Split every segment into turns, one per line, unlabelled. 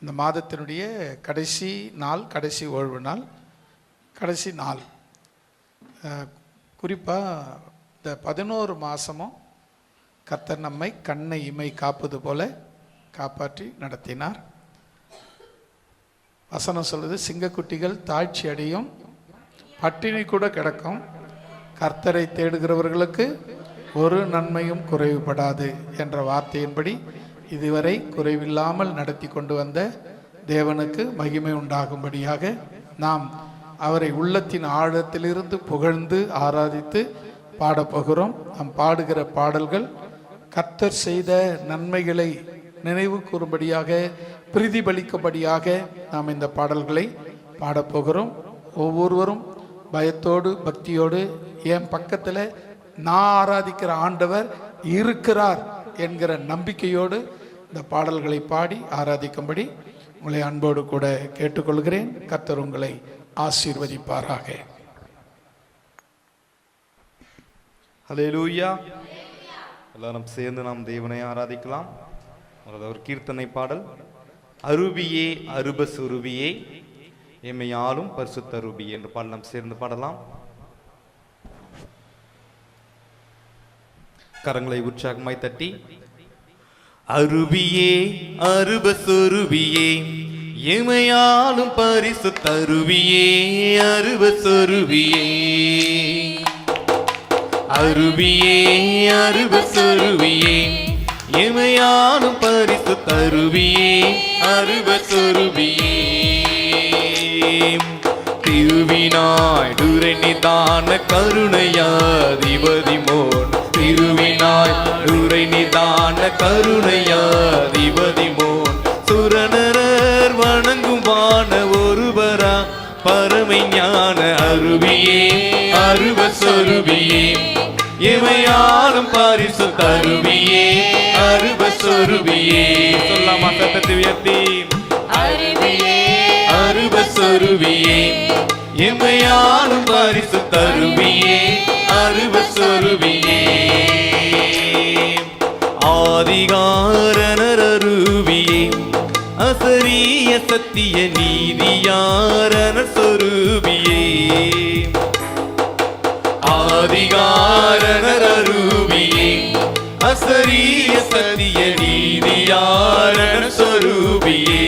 இந்த மாதத்தினுடைய கடைசி நாள், கடைசி ஓய்வு நாள், கடைசி நாள். குறிப்பாக இந்த 11 மாதமும் கர்த்தர் நம்மை கண்ணை இமை காப்பது போல காப்பாற்றி நடத்தினார். வசனம் சொல்லுது, சிங்கக்குட்டிகள் தாழ்ச்சி அடையும், பட்டினி கூட கிடக்கும், கர்த்தரை தேடுகிறவர்களுக்கு ஒரு நன்மையும் குறைவுபடாது என்ற வார்த்தையின்படி இதுவரை குறைவில்லாமல் நடத்தி கொண்டு வந்த தேவனுக்கு மகிமை உண்டாகும்படியாக நாம் அவரை உள்ளத்தின் ஆழத்திலிருந்து புகழ்ந்து ஆராதித்து பாடப்போகிறோம். நாம் பாடுகிற பாடல்கள் கர்த்தர் செய்த நன்மைகளை நினைவு கூறும்படியாக, பிரதிபலிக்கும்படியாக நாம் இந்த பாடல்களை பாடப்போகிறோம். ஒவ்வொருவரும் பயத்தோடு பக்தியோடு என் பக்கத்தில் நான் ஆராதிக்கிற ஆண்டவர் இருக்கிறார் என்கிற நம்பிக்கையோடு இந்த பாடல்களை பாடி ஆராதிக்கும்படி உங்களை அன்போடு கூட கேட்டுக்கொள்கிறேன். கர்த்தர் உங்களை ஆசீர்வதிப்பாராக.
ஹல்லேலூயா. எல்லாரும் சேர்ந்து நாம் தேவனை ஆராதிக்கலாம். ஒரு கீர்த்தனை பாடல், அருவியே அருபசுருவியே எம்மையாலும் பரிசுத்த அருவியே என்று பாடல் நாம் சேர்ந்து பாடலாம். கரங்களை உற்சாகமாய் தட்டி, அருவியே அருபசுருவியே எமையாலும் பரிசுத்த அருவியே அருபசுருவியே, அருவியே அருபசுருவியே எமையாலும் பரிசுத்த அருவியே அருபசுருவியே, திருவினாய் துரை நிதான கருணையாதிபதி மோன், திருவினாய் துரை நிதான கருணையாதிபதி மோன், சுரணரர் வணங்கும் வான ஒருவரா பரமை ஞான அருவியே அருபசுருவியே எமையாலும் பரிசுத்த அருவியே அருபசுருவியே. சொல்லாமா சத்தத்தை உயர்த்தி, அருவியே அருபசுருவியே எமையாலும் பரிசுத்த அருவியே அருபசுருவியே, ஆதிகாரணர் அருவியே அசரிய சத்திய நீதியாரண சொருவியே, ஆதிகாரணர் அருவியே அசரிய சத்திய நீதியாரண சொருவியே,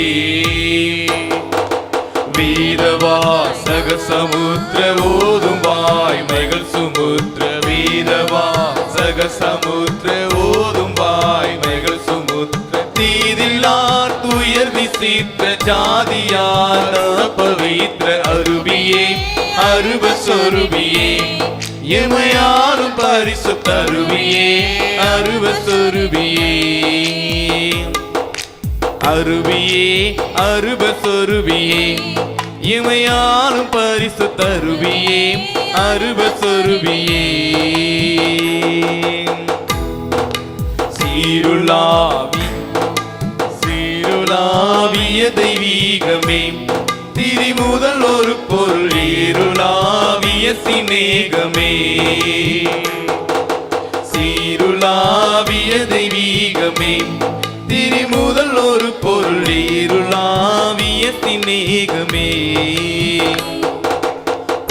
வீரவாசக சமுத்திர ஓதும் வாய்மைகள் சுமுத்திர, வீரவாசக சமுத்திர ஓதும் வாய்மைகள் சுமுத்திர, தீதில்லார் துயர் விசித்திர ஜாதியார் பவித்திர அருவியே அருபசுருவியே எமையாலும் பரிசுத்த அருவியே அருபசுருவியே, அருவியே அருபசுருவியே எமையாலும் பரிசுத்த அருவியே அருபசுருவியே, சீருளாவி சீருளாவிய தெய்வீகமே திரிமுதல் ஒரு பொருள் இருளாவிய சிநேகமே, சீருளாவிய தெய்வீகமே திரிமுதல் ஒரு பொருள் இருளாவிய சிநேகமே,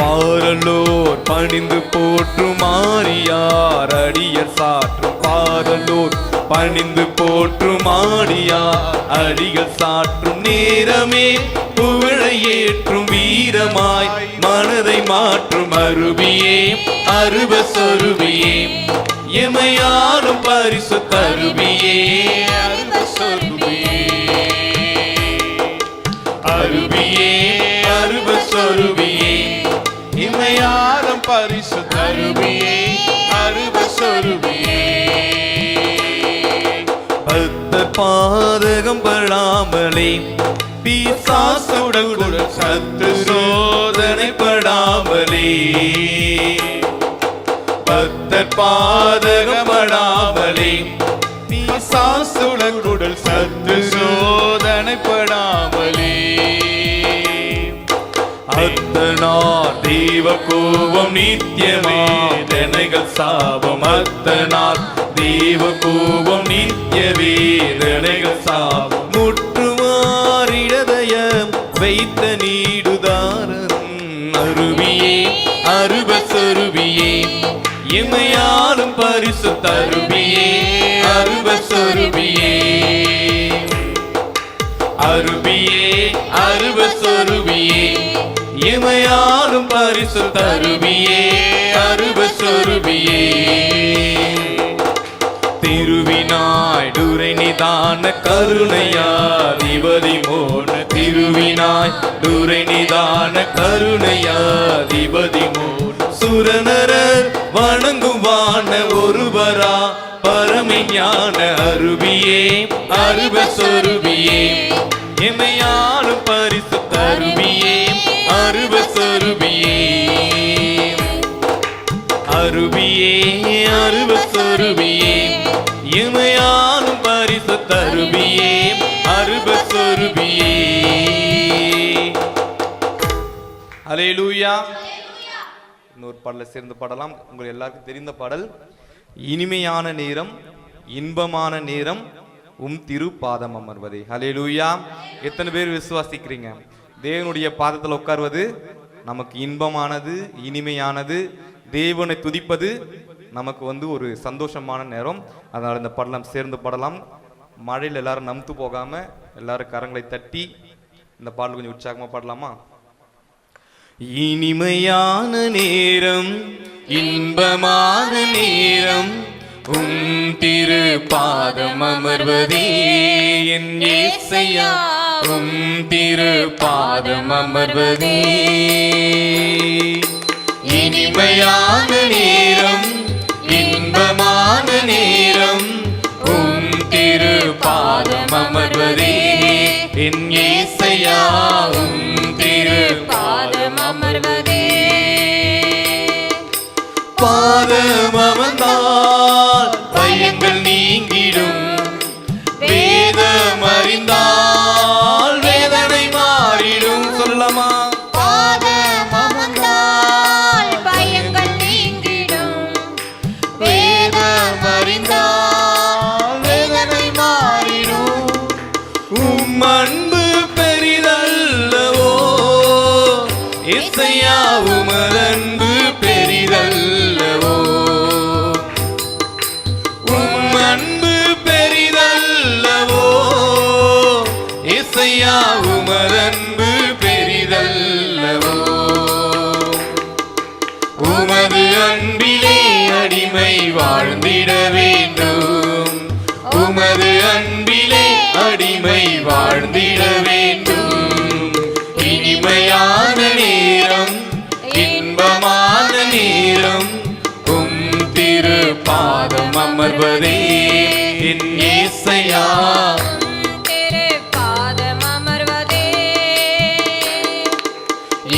பாரலோர் பணிந்து போற்றும் மாறியார் அடியர் சாற்றும், பாரலோர் பணிந்து போற்றும் ஆடியார் அடிகள் சாற்றும், நேரமே புகழை ஏற்றும் வீரமாய் மனதை மாற்றும் அருவியே அருபசுருவியே எமையாலும் பரிசுத்த அருவியே அருபசுருவியே, அருவியே அருபசுருவியே எமையாலும் பரிசுத்த அருவியே அருபசுருவியே, பக்தர் பாதகம் படாமலே பிசாசுடன் சத்து சோதனை படாமலே, பக்தர் பாதகம் படாமலே பிசாசுடன் குடல் சத்து சோதனை படாமலே, அத்தனார் தெய்வ கோபம் நித்தியமே தனைகள் சாபம், அத்தனார் தெய்வ கோபம் நித்திய வேதனைகள் சாபம், முற்றுமாறி வைத்த நீடுதாரன் அருவியே அருபஸ்வரூபியே எமையாளும் பரிசுத்த அருவியே அருபஸ்வரூபியே அருவியே அருபஸ்வரூபியே எமையாளும் பரிசுத்த அருவியே அருபஸ்வரூபியே திருவினாய் டுரை நிதான கருணையாதிபதி மோன திருவினாய் டுரை நிதான கருணையாதிபதி மோன சுரநரர் வணங்கும் வான ஒருவரா பரமஞான அருவியே அருபஸ்வரூபியே எமையாளும் பரிசுத்த அருவியே அருபஸ்வரூபியே அருவியே அருபஸ்வரூபியே எமையாளும் பரிசுத்த அருவியே அருபஸ்வரூபியே. அல்லேலூயா. இன்னொரு பாடலை சேர்ந்து பாடலாம். உங்களுக்கு எல்லாருக்கும் தெரிந்த பாடல். இனிமையான நேரம் இன்பமான நேரம் திரு பாதம் அமர்வதே. அல்லேலூயா. எத்தனை பேர் விசுவாசிக்கிறீங்க? தேவனுடைய பாதத்தில் உட்கார்வது நமக்கு இன்பமானது, இனிமையானது. தேவனை துதிப்பது நமக்கு ஒரு சந்தோஷமான நேரம். அதனால் இந்த பாடலாம் சேர்ந்து பாடலாம். மழையில் எல்லாரும் நம்பு போகாம எல்லாரும் கரங்களை தட்டி இந்த பாடல் கொஞ்சம் உற்சாகமா பாடலாமா? இனிமையான நேரம் இன்பமான நேரம் திரு பாதம் அமர்வதே என் இயேசையா திரு பாதம் அமர்வதே. இனிமையான நேரம் இன்பமான நேரம் திரு பாதம் அமர்வதே என் இயேசையா திரு பாதம் அமர்வதே. பாதம் அமர்ந்தால் பயங்கள் நீங்கிடும், வேதம் அறிந்தால் வேதனை மாறிடும். சொல்லலாமா?
பாதம் அமர்ந்தால் பயங்கள் நீங்கிடும், வேதம் அறிந்தால் வேதனை மாறிடும்.
அன்பு பெரிதல்லவோ இசையா உமதன்பு பெரிதல்லவோ, அன்பு பெரிதல்லவோ இசையா உமதன்பு பெரிதல்லவோ. உமது அன்பிலே அடிமை வாழ்ந்திட வேண்டும், உமது அன்பிலே அடிமை வாழ்ந்திட வேண்டும். இனிமையான நேரம் இன்பமான நேரம் திரு பாதம் அமர்வதே என் இயேசையா
திரு பாதம் அமர்வதே.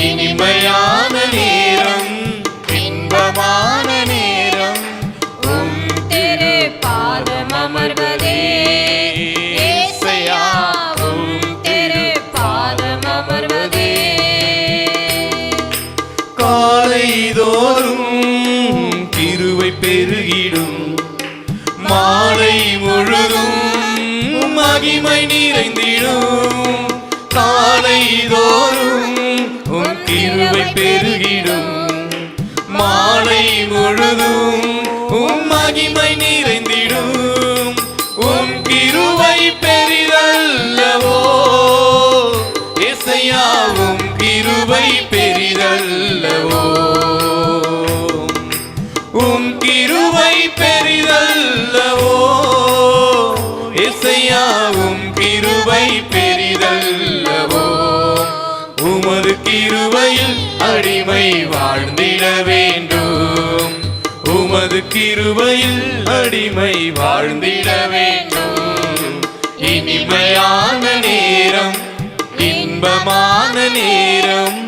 இனிமையான நேரம் இன்பமான நேரம்
திரு பாதம் அமர்வதே. இயேசையா திரு பாதம் அமர்வதே.
காலைதோறும் கிருபை பெருகிடும், மாலை முழுதும் மகிமை நிறைந்திடும். காலைதோறும் கிருபை பெருகிடும், மாலை முழுதும் மகிமை நிறைந்திடும். கிருபை பெரிதல்லவோ இசையாவும் கிருபை பெரிதல்லவோ, கிருபை பெரிதல்லவோ இசையாவும் கிருபை பெரிதல்லவோ. உமது கிருபையில் அடிமை வாழ்ந்திட வேண்டும், உமது கிருபையில் அடிமை வாழ்ந்திட வேண்டும். இனிமையான நேரம் இன்பமான நேரம்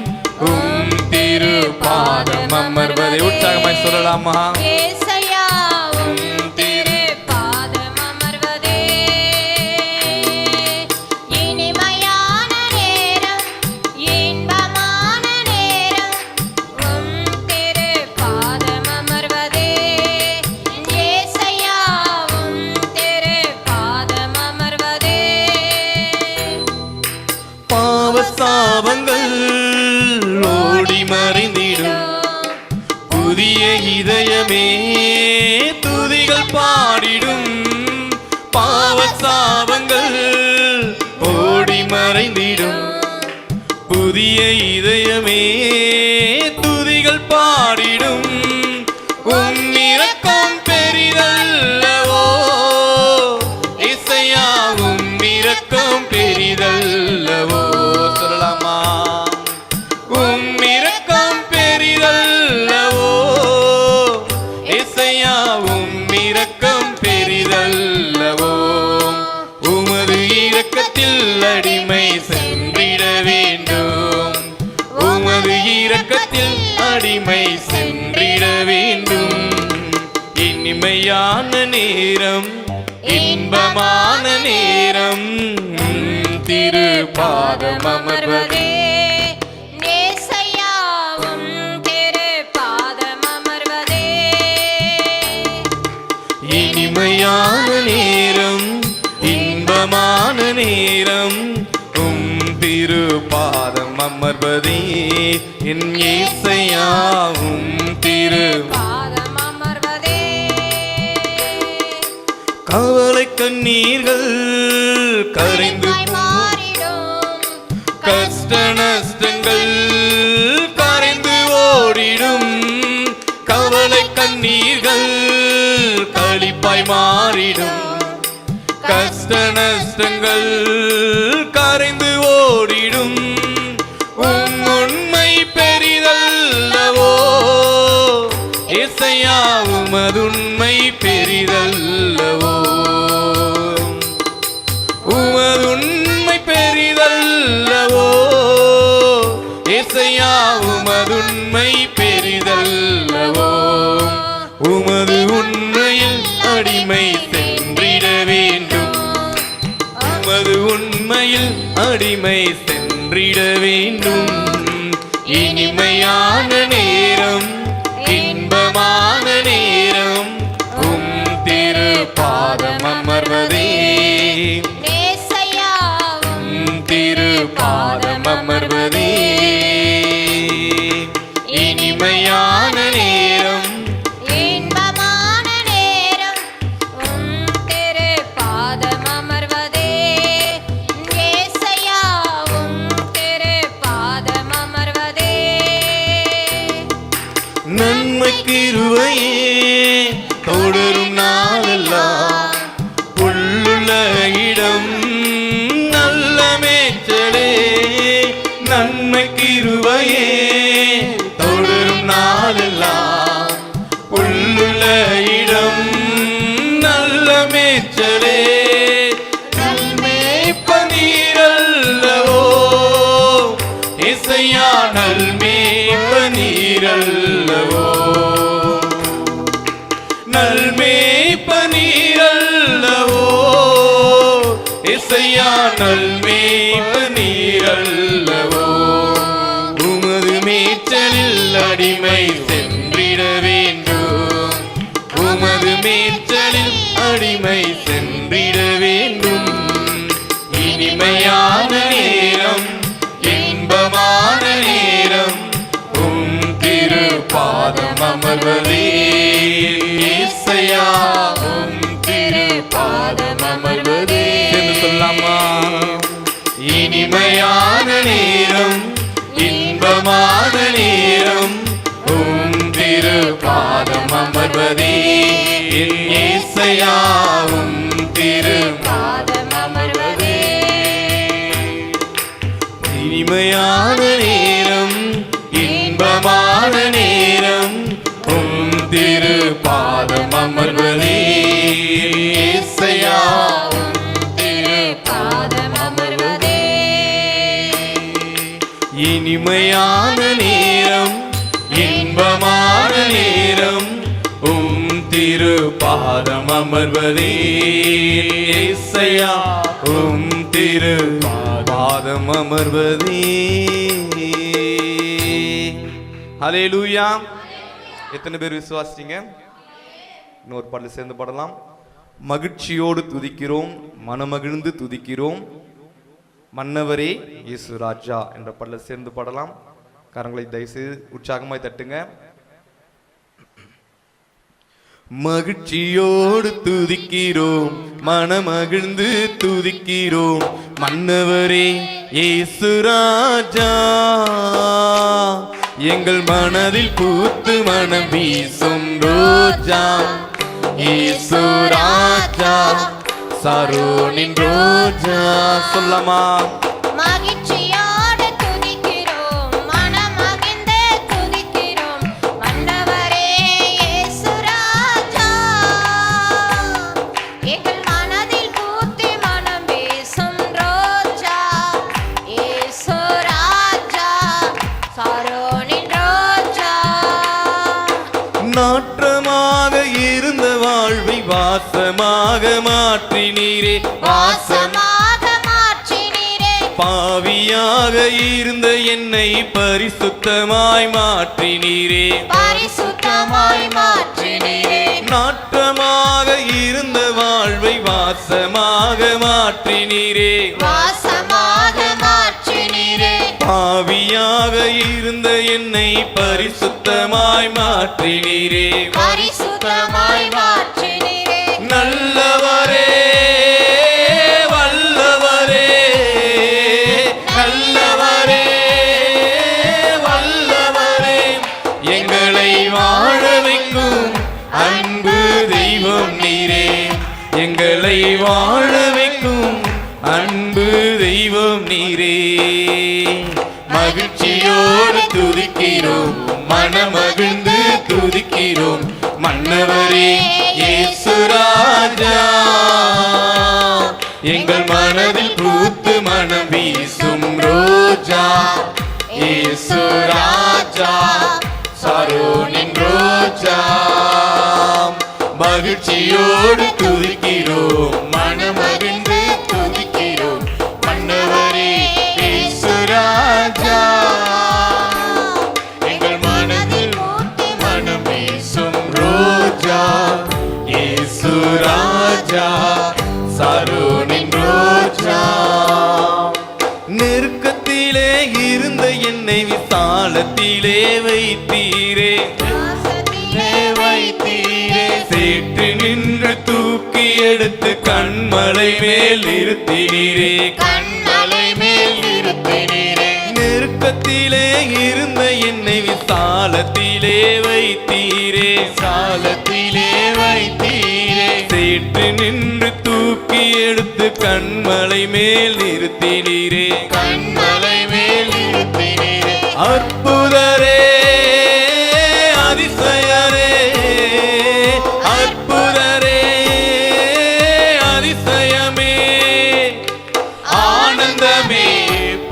திரு பாதம் அமர்வதை. உற்சாகமாய் சொல்லலாமா?
இயேசையா திரு பாதம் அமர்வதே. இனிமையான நேரம் இன்பமான நேரம் திரு பாதம் அமர்வதே. இயேசையா திரு பாதம் அமர்வதே.
பாவ சாபங்கள் ஓடி மறைந்திடும். புதிய இதயமே துதிகள் பாடிடும். பாவ சாபங்கள் ஓடி மறைந்திடும். புதிய இதயமே துதிகள் பாடிடும். உம் இரக்கம் பெரிதல்லவோ இசையா, உம் இரக்கம் பெரிதல்லவோ. சொல்லலாமா? உம் இரக்கம் பெரிதல்லவோ இசையா, உம் இரக்கம் பெரிதல்லவோ. உமது இரக்கத்தில் அடிமை சென்றிட வேண்டும். உமது இரக்கத்தில் அடிமை சென்றிட வேண்டும். இனிமையான நேரம், இன்பமான நேரம், திரு பாதம் அமர்வதே.
நேசையாவும் திரு பாதம் அமர்வதே.
இனிமையான நேரம், இன்பமான நேரம், திரு பாதம் அமர்வதே. என் இயேசையாவும் திரு
பாதம் அமர்வதே.
கவலை கண்ணீர்கள் கரைந்து
மாறிடும்.
கஷ்ட நஷ்டங்கள் கரைந்து ஓடிடும். கவலை கண்ணீர்கள் களிப்பாய் மாறிடும். கஷ்ட நஷ்டங்கள் கரைந்து ஓடிடும். உம் உண்மை பெரிதல்லவோ இசையா, உமதுண்மை பெரிதல்லவோ. உமதுண்மை பெரிதல்லவோ இசையா, உமதுண்மை பெரிதல்லவோ. உமது உண்மையில் அடிமை சென்றிட வேண்டும். உமது உண்மையில் அடிமை சென்றிட வேண்டும். இனிமையான நேரம், இன்பமான நேரம், திரு பாதம் அமர்வதே.
நேசையாவும்
திரு பாதம் அமர்வதே. இனிமையான நேரம்,
இன்பமான நேரம், திரு பாதம் அமர்வதே. நேசையாவும் திரு பாதம் அமர்வதே.
நன்மை கிருபையே தொடரும் நாளெல்லாம். புல்லுள்ள இடம் நல்ல மேய்ச்சலே. நன்மை கிருபையே தொடரும் நாளெல்லாம். புல்லுள்ள இடம் நல்ல மேய்ச்சலே. நல்மேய்ப்பனீரல்லவோ இசையா, நல்மேய்ப்பனீரல்லவோ. நல்மேய்ப்பனீரல்லவோ இசையா, நல்மேய்ப்பனீரல்லவோ. உமது மேய்ச்சலில் அடிமை சென்றிட வேண்டும். உமது மேய்ச்சலில் அடிமை சென்றிட வேண்டும். இனிமையான நேரம், இன்பமான நேரம், திரு பாதம் அமர்வதே. இயேசையா, திரு பாதம் அமர்வதே. என்று சொல்லாமா? இனிமையான நேரம், இன்பமான நேரம், திரு பாதம் அமர்வதே. என் இயேசையாவும் திரு
பாதம் அமர்வதே.
இனிமையான நேரம், இன்பமான நேரம், திரு பாதம் அமர்வதே. இயேசையாவும் திரு
பாதம் அமர்வதே.
இனிமையான நேரம், இன்பமான நேரம், திரு பாதம் அமர்வதே. இயேசையா, திரு பாதம் அமர்வதே. ஹல்லேலூயா. எத்தனை பேர் விசுவாசிங்க? இன்னொரு பாடல சேர்ந்து பாடலாம். மகிழ்ச்சியோடு துதிக்கிறோம், மனமகிழ்ந்து துதிக்கிறோம், மன்னவரே இயேசு ராஜா என்ற பாடலை சேர்ந்து பாடலாம். கரங்களை தயவுசெய்து உற்சாகமாய் தட்டுங்க. மகிழ்ச்சியோடு துதிக்கிறோம், மனமகிழ்ந்து துதிக்கிறோம், மன்னவரே இயேசு ராஜா. எங்கள் மனதில் பூத்து மனம் வீசும் ரோஜா இயேசு ராஜா, சாரோனின் ரோஜா. சொல்லமா?
மகிழ்ச்சியோடு துதிக்கிறோம், மனமகிழ்ந்து துதிக்கிறோம், மன்னவரே இயேசு ராஜா. எங்கள் மனதில் பூத்து மனம் வீசும் ரோஜா இயேசு ராஜா, சாரோனின் ரோஜா.
நாற்றமாக இருந்த வாழ்வை வாசமாக மாற்றினீரே,
வாசமாக மாற்றினீரே.
பாவியாக இருந்த என்னை பரிசுத்தமாய் மாற்றினீரே,
பரிசுத்தமாய் மாற்றினீரே.
நாற்றமாக இருந்த வாழ்வை வாசமாக மாற்றினீரே,
வாசமாக மாற்றினீரே.
பாவியாக இருந்த என்னை பரிசுத்தமாய் மாற்றினீரே,
பரிசுத்தமாய் மாற்றினீரே.
நல்லவரே வல்லவரே, நல்லவரே வல்லவரே, எங்களை வாழ வைக்கும் அன்பு தெய்வம் நீரே, எங்களை வாழ வைக்கும் அன்பு தெய்வம் நீரே. மகிழ்ச்சியோடு துதிக்கிறோம், மனமகிழ்ந்து துதிக்கிறோம், மன்னவரே இயேசு ராஜா. எங்கள் மனதில் பூத்து மனம் வீசும் ரோஜா இயேசு ராஜா, சாரோனின் ரோஜா. மகிழ்ச்சியோடு துதிக்கிறோம், மனமகிழ்ந்து துதிக்கிறோம், மன்னவரே இயேசு ராஜா. எங்கள் மனதில் பூத்து மனம் வீசும் ரோஜா இயேசு ராஜா, சாரோனின் ரோஜா. நெருக்கத்திலே இருந்த என்னை விசாலத்திலே வைத்தீரே, வைத்தீரே, சேற்று நின்று தூக்கி எடுத்து கண்மலை மேல் நிறுத்தினீரே,
கண்மலை மேல் நிறுத்தினீரே.
நெருக்கத்திலே இருந்த என்னை விசாலத்திலே வைத்தீரே, சாலத்திலே வைத்தீரே, சேற்று நின்று தூக்கி எடுத்து கண்மலை மேல் நிறுத்தினீரே, கண்மலை மேல் நிறுத்தினீரே. அற்புதரே அதிசயரே, அற்புதரே அதிசயமே, ஆனந்தமே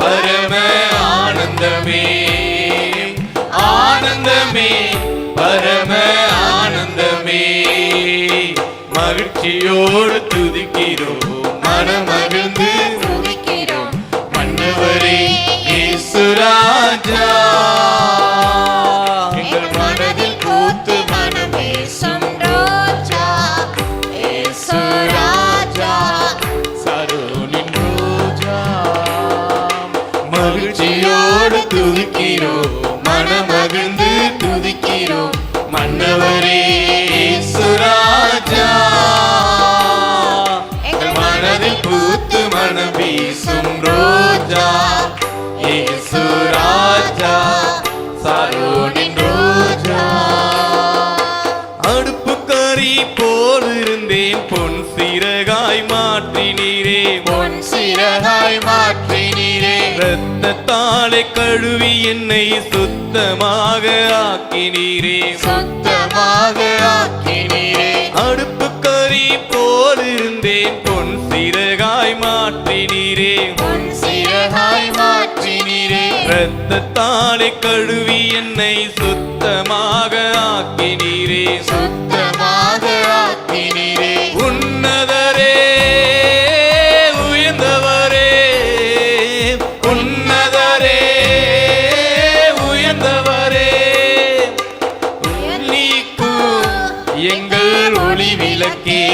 பரம ஆனந்தமே, ஆனந்தமே பரம ஆனந்தமே. மகிழ்ச்சியோடு துதிக்கிறோம், மனமகிழ்ந்து
துதிக்கிறோம்,
மன்னவரே இயேசு ராஜா. எங்கள் மனதில் பூத்து மனம் வீசும்
ரோஜா இயேசு ராஜா,
சாரோனின் ரோஜா. மகிழ்ச்சியோடு துதிக்கிறோம், மனமகிழ்ந்து துதிக்கிறோம், மன்னவரே இயேசு ராஜா. எங்கள் மனதில் பூத்து மனம் வீசும் ரோஜா இயேசு ராஜா, சாரோனின் ரோஜா. அடுப்புக்கறி போல் இருந்தேன், பொன் சிறகாய் மாற்றினீரே,
பொன் சிறகாய் மாற்றினீரே.
இரத்தத்தாலே கழுவி என்னை சுத்தமாக ஆக்கினீரே,
சுத்தமாக ஆக்கினீரே.
அடுப்புக்கறி போல் இருந்தேன், பொன் சிறகாய் மாற்றினீரே,
பொன் சிறகாய் மாற்றினீரே.
இரத்தத்தாலே கழுவி என்னை சுத்தமாக ஆக்கினீரே,
சுத்தமாக ஆக்கினீரே.
உன்னதரே உயர்ந்தவரே, உன்னதரே உயர்ந்தவரே, நீக்கும் எங்கள் ஒளி விளக்கே,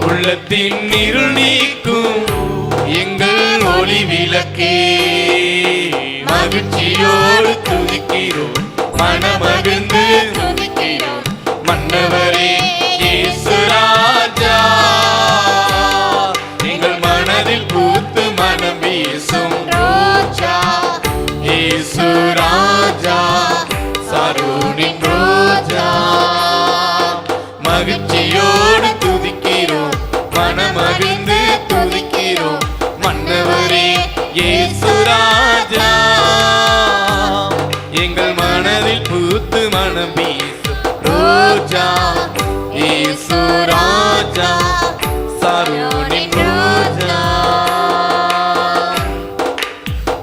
உள்ளத்தின் இருள் நீக்கும் எங்கள் ஒளி
ஒளி விளக்கே மகிழ்ச்சியோடு துதிக்கிறோம் மனமகிழ்ந்து துதிக்கிறோம் மன்னவரே இயேசு ராஜா எங்கள் மனதில் பூத்து மனம் வீசும் ரோஜா இயேசு ராஜா சரோனின் ரோஜா மகிழ்ச்சியோடு துதிக்கிறோம் மனமகிழ்ந்து துதிக்கிறோம் மன்னவரே இயேசு ராஜா எங்கள் மனதில் பூத்து மனம் வீசும் ரோஜா இயேசு ராஜா சரோனின் ரோஜா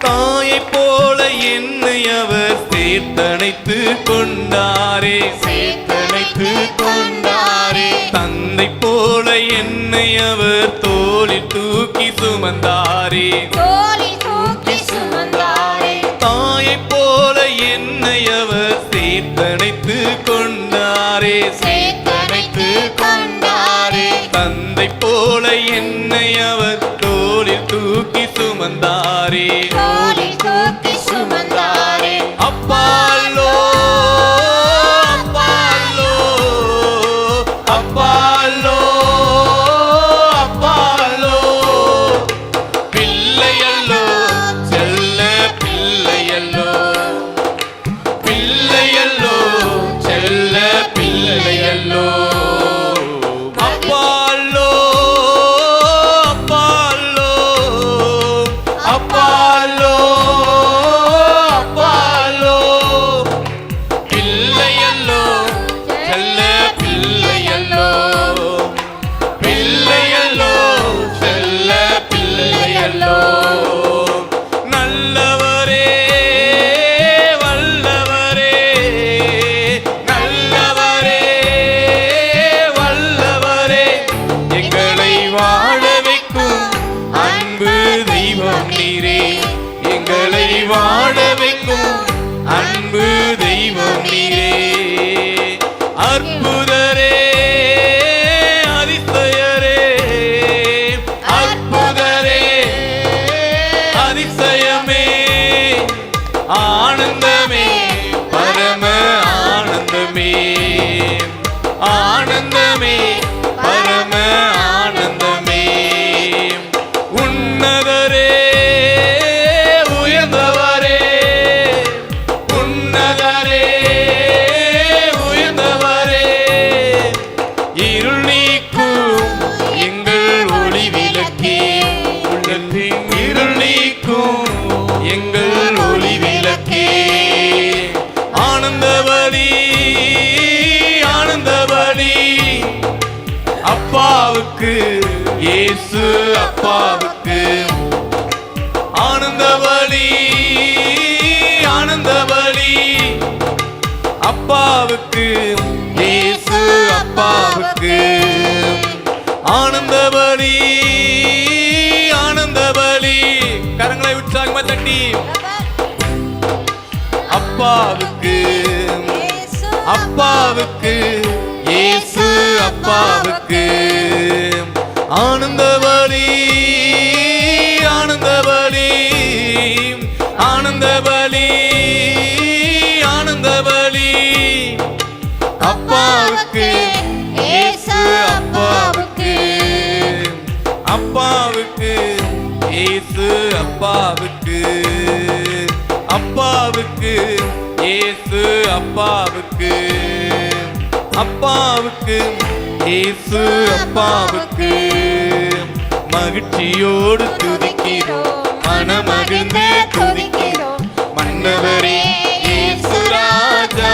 தாயை போல என்னை அவர் சேர்த்தணைத்து கொண்டாரே சேர்த்தணைத்து கொண்டாரே தந்தை போல என்னை அவர் தோளில் தூக்கி சுமந்தாரே
தோளில் தூக்கி சுமந்தாரே
தாயை போல என்னை அவர் சேர்த்தணைத்து கொண்டாரே சேர்த்தணைத்து கொண்டாரே தந்தை போல என்னை அவர் தோளில் தூக்கி சுமந்தாரே
தோளில் தூக்கி சுமந்தாரே
அப்பாலோ அப்பாலோ அப்பாலோ அப்பாலோ பிள்ளையல்லோ செல்ல பிள்ளையல்லோ பிள்ளையல்லோ செல்ல பிள்ளையல்லோ அப்பாலோ அப்பாலோ அப்பாலோ அப்பாலோ பிள்ளையல்லோ செல்ல பிள்ளையல்லோ பிள்ளையல்லோ செல்ல பிள்ளையல்லோ நல்லவரே வல்லவரே நல்லவரே வல்லவரே எங்களை வாழ வைக்கும் அன்பு தெய்வம் நீரே எங்களை வாழ வைக்கும் அன்பு தெய்வம் நீரே அற்புதரே அதிசயரே அற்புதரே அதிசயமே ஆனந்தமே பரம ஆனந்தமே ஆனந்தமே பரம ஆனந்தமே உன்னதரே உயர்ந்தவரே உன்னதரே உயர்ந்தவரே இருள் நீக்கும் எங்கள் ஒளி விளக்கே உள்ளத்தின் இருள் நீக்கும் எங்கள் ஒளி விளக்கே ஆனந்தவழி ஆனந்தவழி அப்பாவுக்கு இயேசு அப்பாவுக்கு ஆனந்தவழி ஆனந்தவழி அப்பாவுக்கு இயேசு அப்பாவுக்கு ஆனந்தவழி ஆனந்தவழி கரங்களை உற்சாகமா தட்டி அப்பாவுக்கு அப்பாவுக்கு இயேசு அப்பாவுக்கு ஆனந்தவழி ஆனந்தவழி ஆனந்தவழி ஆனந்தவழி அப்பாவுக்கு இயேசு அப்பாவுக்கு அப்பாவுக்கு இயேசு அப்பாவுக்கு அப்பாவுக்கு இயேசு அப்பாவுக்கு அப்பாவுக்கு இயேசு அப்பாவுக்கு மகிழ்ச்சியோடு துதிக்கிறோம் மனமகிழ்ந்து துதிக்கிறோம் மன்னவரே இயேசு ராஜா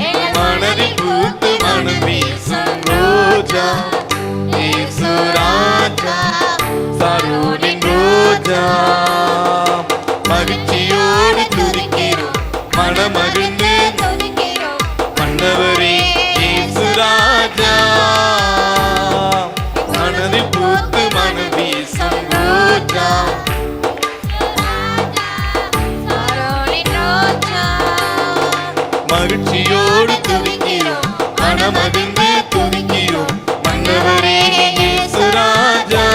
எங்கள் மனதில் பூத்து மனம் வீசும் ரோஜா இயேசு ராஜா சரோனின் ரோஜா மகிழ்ச்சியோடு துதிக்கிறோம் மனமகிழ்ந்து
துதிக்கிறோம்
மன்னவரே இயேசு ராஜா மனதில் பூத்து மனம் வீசும் ரோஜா
சரோனின் ரோஜா
மகிழ்ச்சியோடு துதிக்கிறோம் மனமகிழ்ந்து துதிக்கிறோம் மன்னவரே இயேசு ராஜா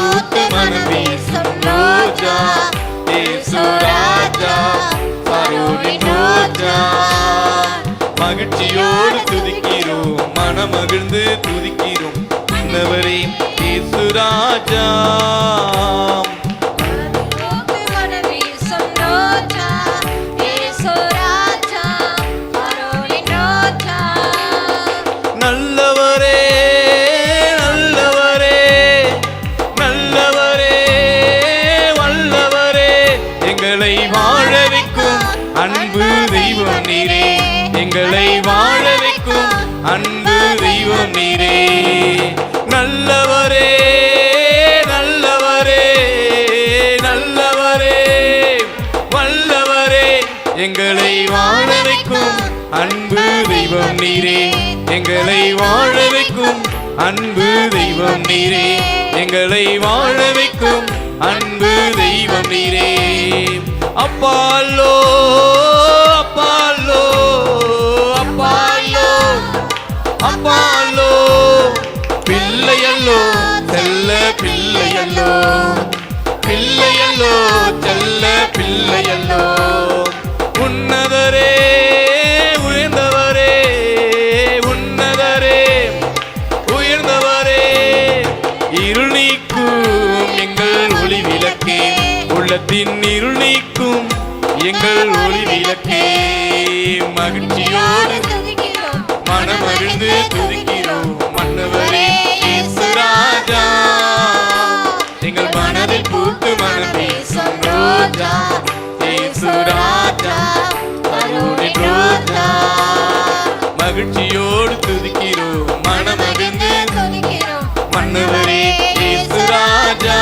பூத்து மனம் வீசும் ரோஜா இயேசு ராஜா சாரோனின் ரோஜா. மகிழ்ச்சியோடு துதிக்கிறோம், மனமகிழ்ந்து துதிக்கிறோம் மன்னவரே இயேசு ராஜா.
மனம் வீசும் ரோஜா இயேசு ராஜா சாரோனின் ரோஜா.
நல்லவரே நல்லவரே நல்லவரே வல்லவரே, எங்களை வாழ வைக்கும் அன்பு தெய்வம் நீரே, எங்களை வாழ வைக்கும் அன்பு தெய்வம் நீரே. நல்லவரே நல்லவரே நல்லவரே வல்லவரே, எங்களை வாழ வைக்கும் அன்பு தெய்வம் நீரே, எங்களை வாழ வைக்கும் அன்பு தெய்வம் நீரே, எங்களை வாழ வைக்கும் அன்பு தெய்வம் நீரே. அப்பாலோ அப்பாலோ அப்பாலோ அப்பாலோ, பிள்ளையல்லோ செல்ல பிள்ளையல்லோ, பிள்ளையல்லோ செல்ல பிள்ளையல்லோ. உன்னதரே உயர்ந்தவரே உன்னதரே உயர்ந்தவரே, இருள் நீக்கும் எங்கள் ஒளி விளக்கே, உள்ளத்தின் இருள் நீக்கும் எங்கள் ஒளி விளக்கே. மகிழ்ச்சியோடு
துதிக்கிறோம்,
மனமகிழ்ந்து துதிக்கிறோம் மன்னவரே இயேசு ராஜா. எங்கள் மனதில் பூத்து மனம் வீசும் ரோஜா இயேசு ராஜா சாரோனின் ரோஜா. மகிழ்ச்சியோடு துதிக்கிறோம், மனமகிழ்ந்து
துதிக்கிறோம்
மன்னவரே இயேசு ராஜா.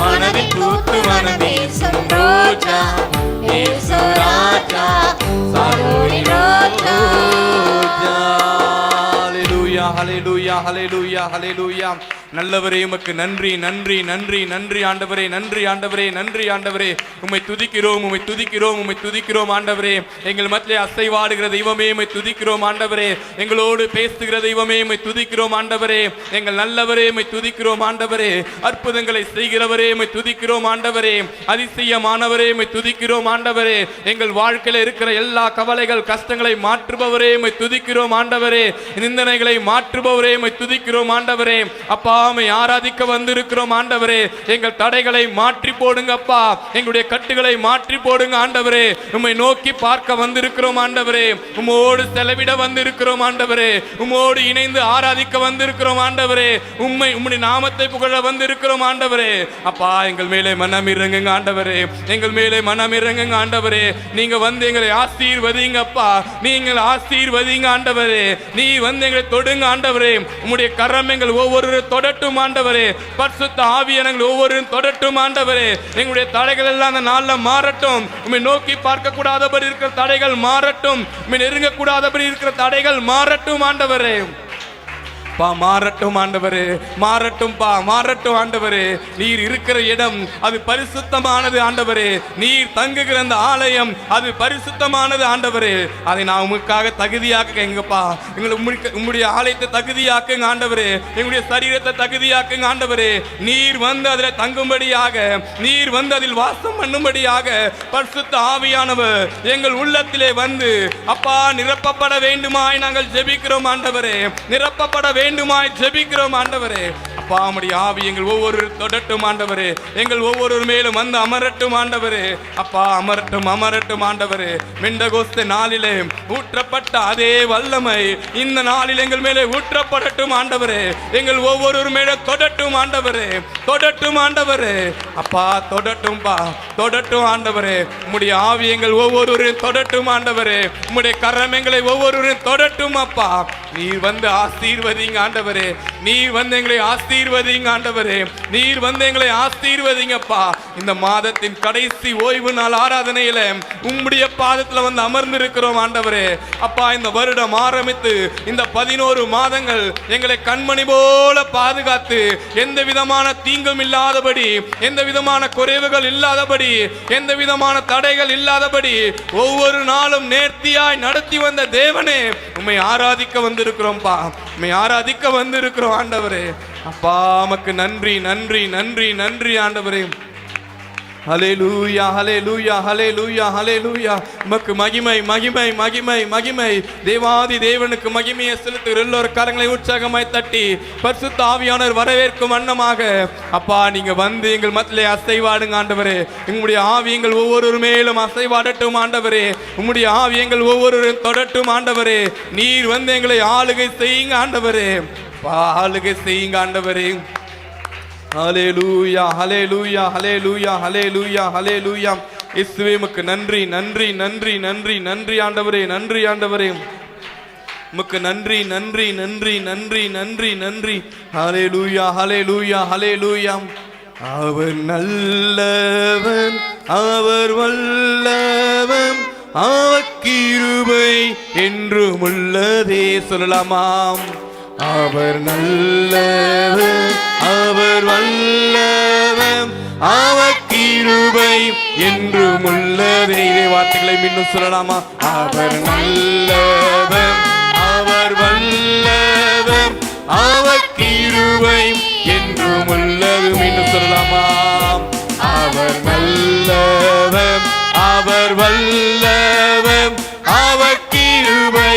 மனதில் பூத்து மனம் வீசும் ரோஜா இயேசு ராஜா சாரோனின் ரோஜா. ஹல்லேலூயா ஹல்லேலூயா ஹல்லேலூயா ஹல்லேலூயா. நல்லவரே உமக்கு நன்றி நன்றி நன்றி நன்றி ஆண்டவரே, நன்றி ஆண்டவரே, நன்றி ஆண்டவரே. உம்மை துதிக்கிறோம் உம்மை துதிக்கிறோம் உம்மை துதிக்கிறோம் ஆண்டவரே. எங்கள் மத்தியிலே அசைவாடுகிற தெய்வமே உம்மை துதிக்கிறோம் ஆண்டவரே. எங்களோடு பேசுகிற தெய்வமே உம்மை துதிக்கிறோம் ஆண்டவரே. எங்கள் நல்லவரே உம்மை துதிக்கிறோம் ஆண்டவரே. அற்புதங்களை செய்கிறவரே உம்மை துதிக்கிறோம் ஆண்டவரே. அதிசயமானவரே உம்மை துதிக்கிறோம் ஆண்டவரே. எங்கள் வாழ்க்கையில இருக்கிற எல்லா கவலைகள் கஷ்டங்களை மாற்றுபவரே உம்மை துதிக்கிறோம் ஆண்டவரே. நிந்தனைகளை மாற்றுபவரே உம்மை துதிக்கிறோம் ஆண்டவரே. அப்பா உம்மை ஆராதிக்க வந்திருக்கிறோம் ஆண்டவரே. எங்கள் தடைகளை மாற்றி போடுங்க அப்பா, எங்களுடைய கட்டுகளை மாற்றி போடுங்க ஆண்டவரே. உம்மை நோக்கி பார்க்க வந்திருக்கிறோம் ஆண்டவரே. உம்மோடு செலவிட வந்திருக்கிறோம் ஆண்டவரே. உம்மோடு இணைந்து ஆராதிக்க வந்திருக்கிறோம் ஆண்டவரே. உம்முடைய நாமத்தை புகழ வந்திருக்கிறோம் ஆண்டவரே. அப்பா எங்கள் மேலே மனம் இறங்குங்க ஆண்டவரே, எங்கள் மேலே மனம் இறங்குங்க ஆண்டவரே. நீங்க வந்து எங்களை ஆசீர்வதிங்க அப்பா, நீங்கள் ஆசீர்வதிங்க ஆண்டவரே. நீ வந்து எங்களை தொடுங்க ஆண்டவரே. உம்முடைய கரம் எங்கள் ஒவ்வொரு தொடட்டும் ஆண்டவரே. பரிசுத்த ஆவியானவர்கள் ஒவ்வொருவரும் தொடட்டும் ஆண்டவரே. எங்களுடைய தடைகள் எல்லாம் அந்த நாள்ல மாறட்டும். உம்மை நோக்கி பார்க்க கூடாதபடி இருக்கிற தடைகள் மாறட்டும். உம்மை நெருங்க கூடாதபடி இருக்கிற தடைகள் மாறட்டும் ஆண்டவரே. பா மாறட்டும் ஆண்டவரே, மாறட்டும் பா, மாறட்டும் ஆண்டவரே. நீர் இருக்கிற இடம் அது பரிசுத்தமானது ஆண்டவரே. நீர் தங்குகிற அந்த ஆலயம் அது பரிசுத்தமானது ஆண்டவரே. அதை நான் உமக்காக தகுதியாக்குங்கப்பா. உம்முடைய ஆலயத்தை தகுதியாக்குங்க ஆண்டவரே. எங்களுடைய சரீரத்தை தகுதியாக்குங்க ஆண்டவரே. நீர் வந்து அதில் தங்கும்படியாக, நீர் வந்து அதில் வாசம் பண்ணும்படியாக பரிசுத்த ஆவியானவர் எங்கள் உள்ளத்திலே வந்து அப்பா நிரப்பப்பட வேண்டுமாய் நாங்கள் ஜெபிக்கிறோம் ஆண்டவரே. நிரப்பப்பட வேண்டுமாய் ஜெபிக்கிறோம் ஆண்டவரே. அப்பா உம்முடைய ஆவி எங்கள் ஒவ்வொரு தொடட்டும் ஆண்டவரே. எங்கள் ஒவ்வொரு மேலும் வந்து அமரட்டும் ஆண்டவரே. அப்பா அமரட்டும் அமரட்டும் ஆண்டவரே. மெண்டகோஸ்தே நாளிலே ஊற்றப்பட்ட அதே வல்லமை இந்த நாளில் எங்கள் மேலே ஊற்றப்படட்டும் ஆண்டவரே. எங்கள் ஒவ்வொரு மேலே தொடட்டும் ஆண்டவரே, தொடட்டும் ஆண்டவரே. அப்பா தொடட்டும் பா, தொடட்டும் ஆண்டவரே. உம்முடைய ஆவி எங்கள் ஒவ்வொருவரையும் தொடட்டும் ஆண்டவரே. உம்முடைய கரம் எங்களை ஒவ்வொருவரையும் தொடட்டும் அப்பா. நீர் வந்து ஆசீர்வதிங்க ஆண்டவரே. நீர் வந்து எங்களை ஆசீர்வதிங்க ஆண்டவரே. நீர் வந்து எங்களை ஆசீர்வதிங்கப்பா. இந்த மாதத்தின் கடைசி ஓய்வு நாள் ஆராதனையில உம்முடைய பாதத்துல வந்து அமர்ந்திருக்கிறோம் ஆண்டவரே. அப்பா இந்த வருடம் ஆரம்பித்து இந்த 11 மாதங்கள் எங்களை கண்மணி போல பாதுகாத்து எந்த விதமான தீங்கும் இல்லாதபடி, எந்த விதமான குறைவுகள் இல்லாதபடி, எந்த விதமான தடைகள் இல்லாதபடி ஒவ்வொரு நாளும் நேர்த்தியாய் நடத்தி வந்த தேவனே உம்மை ஆராதிக்க வந்திருக்கிறோம்ப்பா. உம்மை ஆராதி ஆராதிக்க வந்திருக்கிறோம் ஆண்டவரே. அப்பா உமக்கு நன்றி நன்றி நன்றி நன்றி ஆண்டவரே. ஹல்லேலூயா ஹல்லேலூயா ஹல்லேலூயா ஹல்லேலூயா. உமக்கு மகிமை மகிமை மகிமை மகிமை. தேவாதி தேவனுக்கு மகிமையை செலுத்துகிற எல்லோரு கரங்களை உற்சாகமாய் தட்டி பரிசுத்த ஆவியானவர் வரவேற்கும் வண்ணமாக அப்பா நீங்க வந்து எங்கள் மத்தியிலே அசைவாடுங்க ஆண்டவரே. உம்முடைய ஆவி எங்கள் ஒவ்வொரு மேலும் அசைவாடட்டும் ஆண்டவரே. உம்முடைய ஆவி எங்கள் ஒவ்வொருவரும் தொடட்டும் ஆண்டவரே. நீர் வந்து எங்களை ஆளுகை செய்யுங்க ஆண்டவரே. ஆளுகை செய்யுங்க ஆண்டவரே. ஹல்லேலூயா ஹல்லேலூயா ஹல்லேலூயா ஹல்லேலூயா ஹல்லேலூயா. இயேசுவே உமக்கு நன்றி நன்றி நன்றி நன்றி நன்றி ஆண்டவரே. நன்றி ஆண்டவரே. உமக்கு நன்றி நன்றி நன்றி நன்றி நன்றி நன்றி. ஹல்லேலூயா ஹல்லேலூயா ஹல்லேலூயா. அவர் நல்லவன் அவர் வல்லவன் அவர் கிருபை என்றும் உள்ளதே. சொல்லலாமாம். அவர் நல்லவர் அவர் வல்லவர் அவர் கிருபை என்றும் உள்ளதே. இதே வார்த்தைகளை மீண்டும் சொல்லலாமா? அவர் நல்லவர் அவர் வல்லவர் அவர் கிருபை என்றும் உள்ளது. மீண்டும் சொல்லலாமா? அவர் நல்லவர் அவர் வல்லவர் அவர் கிருபை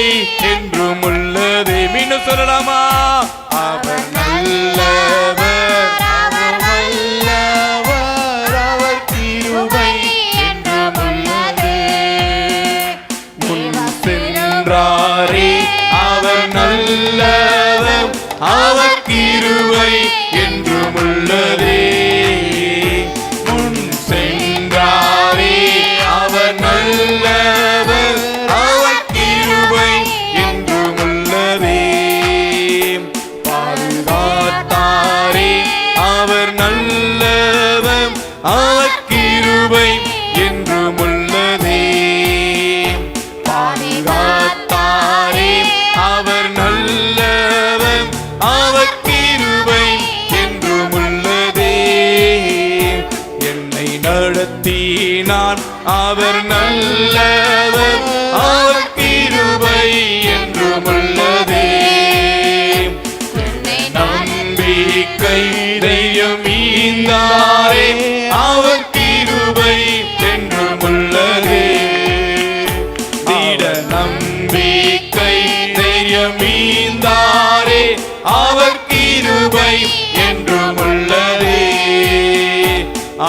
என்றும் உள்ளதே. மீண்டும் சொல்லலாமா? அவர் நல்லவர் அவர் வல்லவர் அவர் கிருபை என்றும் உள்ளதே. முன் சென்றாரே அவர் நல்லவர் அவர் கிருபை என்றும் உள்ளதே. முன் சென்றாரே அவர் நல்லவர் அவர் கிருபை என்றும் உள்ளதே. பாதுகாத்தாரே அவர் நல்லவர் அவர் கிருபை என்றும் உள்ளதே. பாதுகாத்தாரே அவர் நல்லவர் அவர் கிருபை என்றும் உள்ளதே. என்னை நடத்தினான் அவர் நல்லவர் அவர் கிருபை என்றும் உள்ளதே. நம்பிக்கை தைரியம் ஈந்தாரே அவர் கிருபை என்றும் உள்ளதே. திட நம்பிக்கை தைரியம் ஈந்தாரே அவர் கிருபை என்றும் உள்ளதே.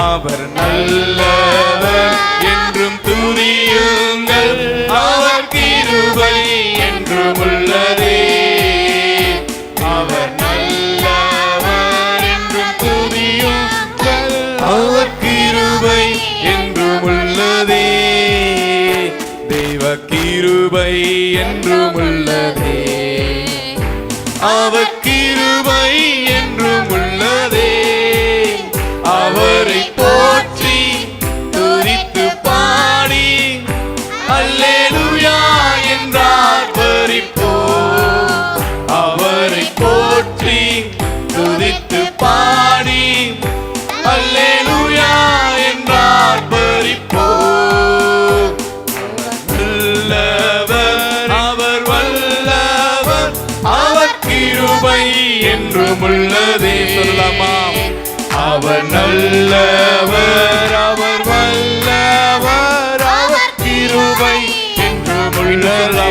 அவர் நல்லவர் என்றும் துதியுங்கள் அவர் கிருபை என்றும் உள்ளதே. அவர் நல்லவர் என்றும் துதியுங்கள் அவர் கிருபை என்றும் உள்ளதே. தெய்வ கிருபை என்றும் உள்ளதே. அவர் கிருபை என்றும் உள்ளதே. அவரை போற்றி துதித்து பாடி அல்லேலூயா என்றார் பரிப்போ. அவரை போற்றி துதித்து பாடி அல்லேலூயா என்றார் பரிப்போ. நல்லவர் அவர் வல்லவர் அவர் கிருபை என்றும் உள்ளதே. சொல்லலாமா? அவர் நல்லவர் அவர் வல்லவர் அவர் கிருபை என்றும் உள்ளதே.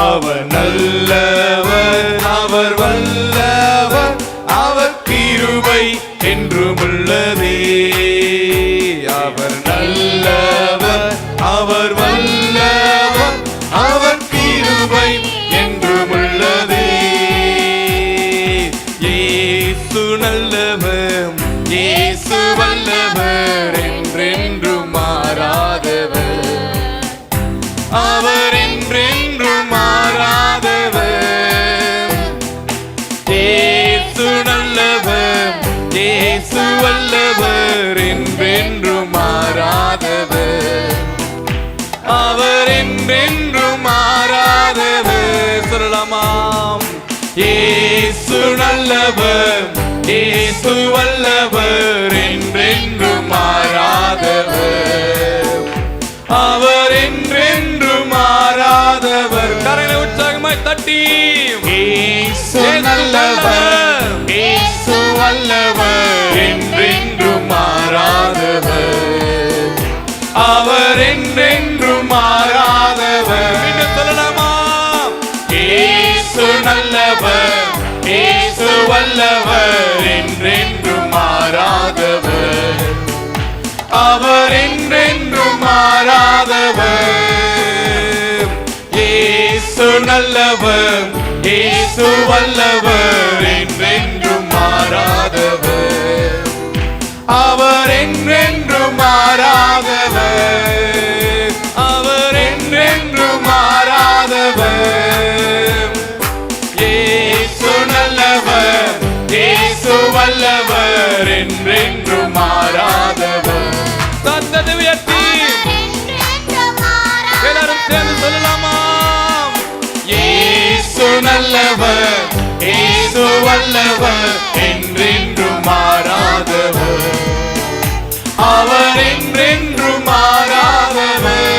அவர் நல்லவர் அவர் வல்லவர் அவர் கிருபை என்றும் உள்ளதே. அவர் நல்லவர் அவர் வல்லவர் அவர் கிருபை என்றும் உள்ளதே. இயேசு நல்லவர் இயேசு வல்லவர் என்றென்றும் மாறாதவர். அவர் என்றென்றும் மாறாதவர். இயேசு நல்லவர் இயேசு வல்லவர் என்றென்றும் மாறாதவர். அவர் என்றென்றும் மாறாதவர். சொல்லலாமாம்? இயேசு நல்லவர் இயேசு வல்லவர் என்றென்றும் மாறாதவர். அவர் என்றென்றும் மாறாதவர். கரங்களை உற்சாகமாய் தட்டி
இயேசு நல்லவர், இயேசு வல்லவர், என்றென்றும் மாறாதவர், அவர் என்றென்றும் மாறாதவர். மீண்டும் சொல்லலாமா? இயேசு நல்லவர், இயேசு வல்லவர், என்றென்றும் மாறாதவர், அவர் என்றென்றும் மாறாதவர். இயேசு நல்லவர், இயேசு வல்லவர், என்றென்றும் மாறாதவர், அவர் என்றென்றும் மாறாதவர், அவர் என்றென்றும் மாறாதவர். இயேசு நல்லவர், இயேசு வல்லவர், என்றென்றும் மாறாதவர். சத்தத்தை உயர்த்தி எல்லாரும் சேர்ந்து சொல்லலாமா? இயேசு நல்லவர், இயேசு வல்லவர், என்றென்றும் மாறாதவர், அவர் என்றென்றும் மாறாதவர்.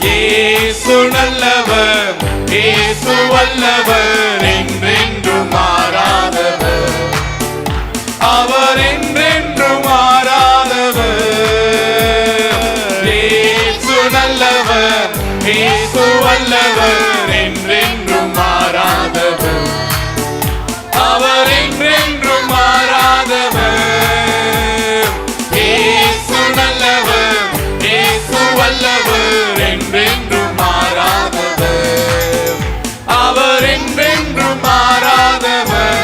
இயேசு நல்லவர், இயேசு வல்லவர், என்றென்றும் மாறாதவர், அவர் என்றென்றும் மாறாதவர். இயேசு நல்லவர், இயேசு வல்லவர், என்றென்றும் மாறாதவர், அவர் என்றென்றும் மாறாதவர். இயேசு நல்லவர், இயேசு வல்லவர், என்றென்றும் மாறாதவர், அவர் என்றென்றும் மாறாதவர்.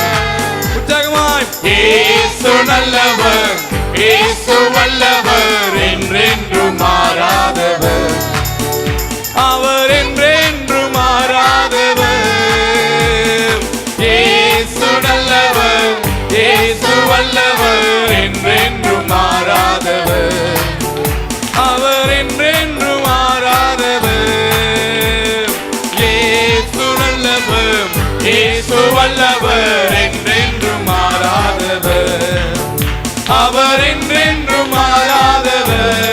உற்சாகமாய் இயேசு நல்லவர், இயேசு வல்லவர், என்றென்றும் மாறாதவர், அவர் என்றென்றும் மாறாதவர். இயேசு நல்லவர், இயேசு வல்லவர், என்றென்றும் மாறாதவர், அவர் என்றென்றும் மாறாதவர். இயேசு நல்லவர், இயேசு வல்லவர், என்றென்றும் மாறாதவர், அவர் என்றென்றும் மாறாதவர்.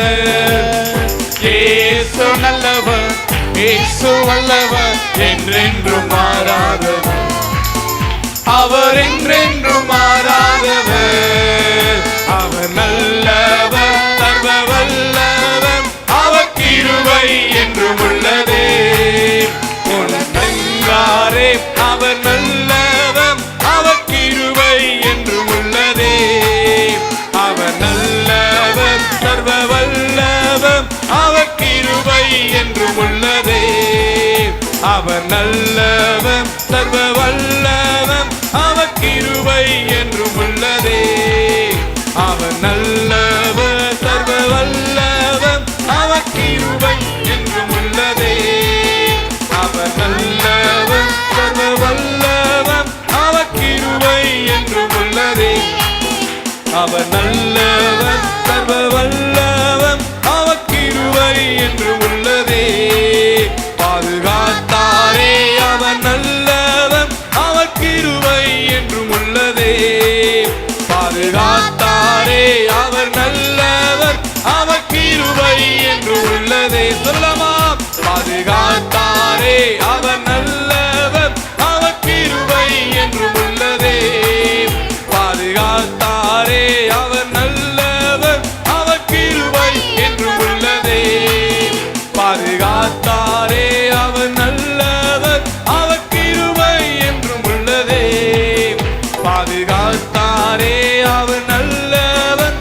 இயேசு நல்லவர், இயேசு வல்லவர், என்றென்றும் மாறாதவர், அவர் என்றென்றும் மாறாதவர். அவர் நல்லவர், சர்வ வல்லவர், அவர் கிருபை என்றும் உள்ளதே. உன்னங்காரே அவர் நல்லவர், அவர் கிருபை என்றும் உள்ளதே. அவர் நல்லவர், சர்வ வல்லவர், அவர் கிருபை என்றும் உள்ளதே. அவர் நல்லவர், சர்வ வல்லவர், அவர் கிருபை என்றும் உள்ளதே. அவர் நல்லவர், சர்வ வல்லவர், அவர் கிருபை என்றும் உள்ளதே. அவர் நல்லவர், சர்வ வல்லவர், அவர் கிருபை என்றும் உள்ளதே. அவர் நல்லவர், சர்வ வல்லவர், அவர் கிருபை என்றும் உள்ளதே. பாதுகாத்தாரே அவர் நல்லவர், அவர் கிருபை என்றும் உள்ளதே. பாதுகாத்தாரே அவர் நல்லவர், அவர் கிருபை என்றும் உள்ளதே. சொல்லலாமா? பாதுகாத்தாரே அவர் நல்லவர், அவர் கிருபை என்றும் உள்ளதே. பாதுகாத்தாரே அவர் நல்லவர், அவர் கிருபை என்றும் உள்ளதே. பாதுகாத்தாரே அவர் நல்லவர், அவர் கிருபை என்றும் உள்ளதே. பாதுகாத்தாரே அவர் நல்லவர்,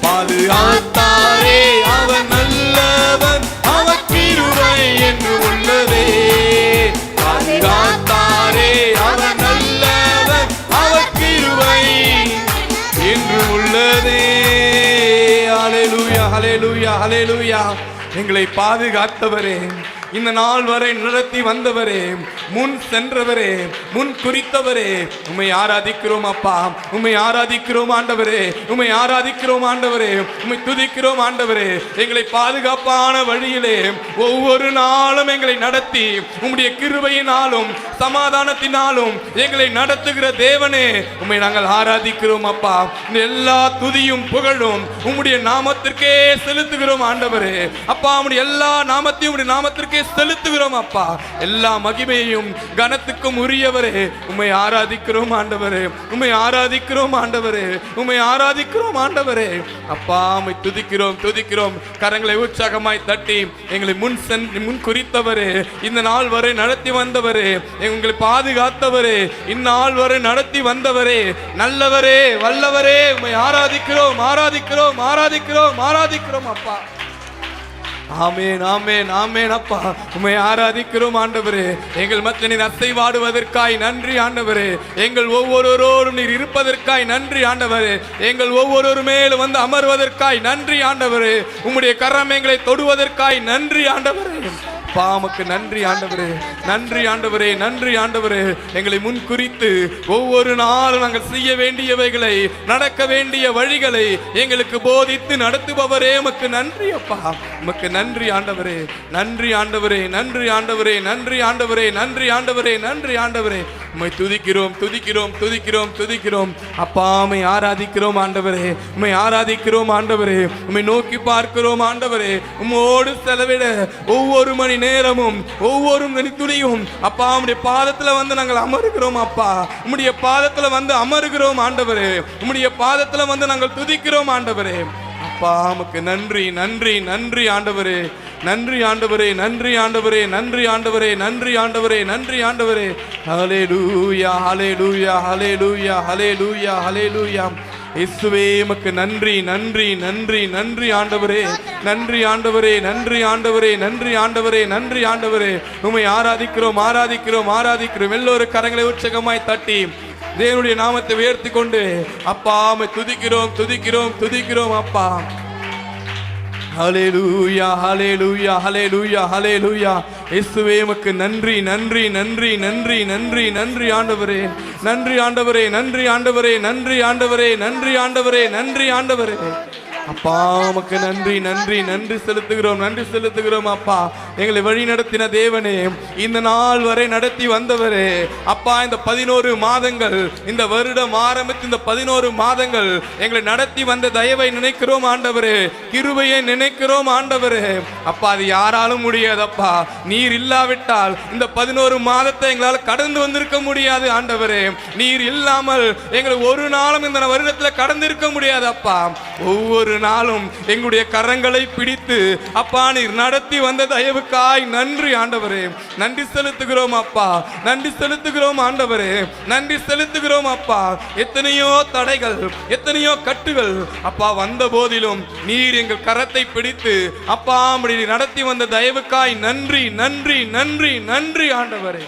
பாதுகாத்தாரே அவர் நல்லவர், அவர் கிருபை என்றும் உள்ளதே. பாதுகாத்தாரே அவர் நல்லவர், அவர் கிருபை என்றும் உள்ளதே. ஹல்லேலூயா, ஹல்லேலூயா, ஹல்லேலூயா. எங்களை பாதுகாத்தவரே, இந்த நாள் வரை நடத்தி வந்தவரே, முன் சென்றவரே, முன் குறித்தவரே, உம்மை ஆராதிக்கிறோம் அப்பா, உம்மை ஆராதிக்கிறோம் ஆண்டவரே, உம்மை ஆராதிக்கிறோம் ஆண்டவரே, உம்மை துதிக்கிறோம் ஆண்டவரே. எங்களை பாதுகாப்பான வழியிலே ஒவ்வொரு நாளும் எங்களை நடத்தி உம்முடைய கிருபையினாலும் சமாதானத்தினாலும் எங்களை நடத்துகிற தேவனே, உம்மை நாங்கள் ஆராதிக்கிறோம் அப்பா. இந்த எல்லா துதியும் புகழும் உம்முடைய நாமத்திற்கே செலுத்துகிறோம் ஆண்டவரே. அப்பா, உம்முடைய எல்லா நாமத்தையும் உம்முடைய நாமத்திற்கே
உமக்கே செலுத்துகிறோம் அப்பா. எல்லா மகிமையும் கனத்துக்கும் உரியவரே உம்மை ஆராதிக்கிறோம் ஆண்டவரே, உம்மை ஆராதிக்கிறோம் ஆண்டவரே, உம்மை ஆராதிக்கிறோம் ஆண்டவரே. அப்பா உம்மை துதிக்கிறோம் துதிக்கிறோம். கரங்களை உற்சாகமாய் தட்டி எங்களை முன் குறித்தவரே, இந்த நாள் வரை நடத்தி வந்தவரே, எங்களை பாதுகாத்தவரே, இந்நாள் வரை நடத்தி வந்தவரே, நல்லவரே வல்லவரே, உம்மை ஆராதிக்கிறோம் ஆராதிக்கிறோம் ஆராதிக்கிறோம் ஆராதிக்கிறோம் அப்பா. ஆமென் ஆமென் ஆமென் அப்பா. உம்மை ஆராதிக்கிறோம் ஆண்டவரே. எங்கள் மத்தியில் நீர் அசைவாடுவதற்காய் நன்றி ஆண்டவரே. எங்கள் ஒவ்வொருவரோடும் நீர் இருப்பதற்காய் நன்றி ஆண்டவரே. எங்கள் ஒவ்வொரு மேலும் வந்து அமர்வதற்காய் நன்றி ஆண்டவரே. உம்முடைய கரம் எங்களை தொடுவதற்காய் நன்றி ஆண்டவரே. பாமக்கு நன்றி ஆண்டவரே, நன்றி ஆண்டவரே, நன்றி ஆண்டவரே. எங்களை முன் குறித்து ஒவ்வொரு நாளும் நாங்கள் செய்ய வேண்டியவைகளை, நடக்க வேண்டிய வழிகளை எங்களுக்கு போதித்து நடத்துபவரே உமக்கு நன்றி அப்பா. உமக்கு நன்றி ஆண்டவரே, நன்றி ஆண்டவரே, நன்றி ஆண்டவரே, நன்றி ஆண்டவரே, நன்றி ஆண்டவரே, நன்றி ஆண்டவரே. உம்மை துதிக்கிறோம் துதிக்கிறோம் துதிக்கிறோம் துதிக்கிறோம் அப்பா. உம்மை ஆராதிக்கிறோம் ஆண்டவரே, உம்மை ஆராதிக்கிறோம் ஆண்டவரே. உம்மை நோக்கி பார்க்கிறோம் ஆண்டவரே. உம்மோடு செலவிட ஒவ்வொரு மணி நேரமும் ஒவ்வொரு துணியும் அப்பா உம்முடைய பாதத்துல வந்து நாங்கள் அமருகிறோம் அப்பா. உம்முடைய பாதத்துல வந்து அமருகிறோம் ஆண்டவரே. உம்முடைய பாதத்துல வந்து நாங்கள் துதிக்கிறோம் ஆண்டவரே. அப்பா உமக்கு நன்றி நன்றி நன்றி ஆண்டவரே, நன்றி ஆண்டவரே, நன்றி ஆண்டவரே, நன்றி ஆண்டவரே, நன்றி ஆண்டவரே, நன்றி ஆண்டவரே. ஹல்லேலூயா ஹல்லேலூயா ஹல்லேலூயா ஹல்லேலூயா ஹல்லேலூயா. இயேசுவே உமக்கு நன்றி நன்றி நன்றி நன்றி ஆண்டவரே, நன்றி ஆண்டவரே, நன்றி ஆண்டவரே, நன்றி ஆண்டவரே, நன்றி ஆண்டவரே. உம்மை ஆராதிக்கிறோம் ஆராதிக்கிறோம் ஆராதிக்கிறோம். எல்லோரும் கரங்களை உற்சாகமாய் தட்டி தேவனுடைய நாமத்தை உயர்த்தி கொண்டு அப்பா உம்மை துதிக்கிறோம் துதிக்கிறோம் துதிக்கிறோம் அப்பா. ஹல்லேலூயா ஹல்லேலூயா ஹல்லேலூயா ஹல்லேலூயா. இயேசுவே உமக்கு நன்றி நன்றி நன்றி நன்றி நன்றி நன்றி ஆண்டவரே, நன்றி ஆண்டவரே, நன்றி ஆண்டவரே, நன்றி ஆண்டவரே, நன்றி ஆண்டவரே, நன்றி ஆண்டவரே. அப்பா உமக்கு நன்றி நன்றி நன்றி செலுத்துகிறோம் நன்றி செலுத்துகிறோம் அப்பா. எங்களை வழி நடத்தின தேவனே, இந்த நாள் வரை நடத்தி வந்தவரே அப்பா. இந்த 11 மாதங்கள், இந்த வருடம் ஆரம்பித்து இந்த 11 மாதங்கள் எங்களை நடத்தி வந்த தயவை நினைக்கிறோம் ஆண்டவரே, கிருபையை நினைக்கிறோம் ஆண்டவரே. அப்பா அது யாராலும் முடியாதப்பா. நீர் இல்லாவிட்டால் இந்த 11 மாதத்தை எங்களால் கடந்து வந்திருக்க முடியாது ஆண்டவரே. நீர் இல்லாமல் எங்களை ஒரு நாளும் இந்த வருடத்தில் கடந்திருக்க முடியாதப்பா. ஒவ்வொரு நாளும் எங்களுடைய கரங்களை பிடித்து அப்பா நீர் நடத்தி வந்த தயவுக்காய் நன்றி ஆண்டவரே. நன்றி செலுத்துகிறோம் அப்பா, நன்றி செலுத்துகிறோம் ஆண்டவரே, நன்றி செலுத்துகிறோம் அப்பா. எத்தனையோ தடைகள், எத்தனையோ கட்டுகள் அப்பா வந்த போதிலும் நீர் எங்கள் கரத்தை பிடித்து அப்பா அப்படி நடத்தி வந்த தயவுக்காய் நன்றி நன்றி நன்றி நன்றி ஆண்டவரே.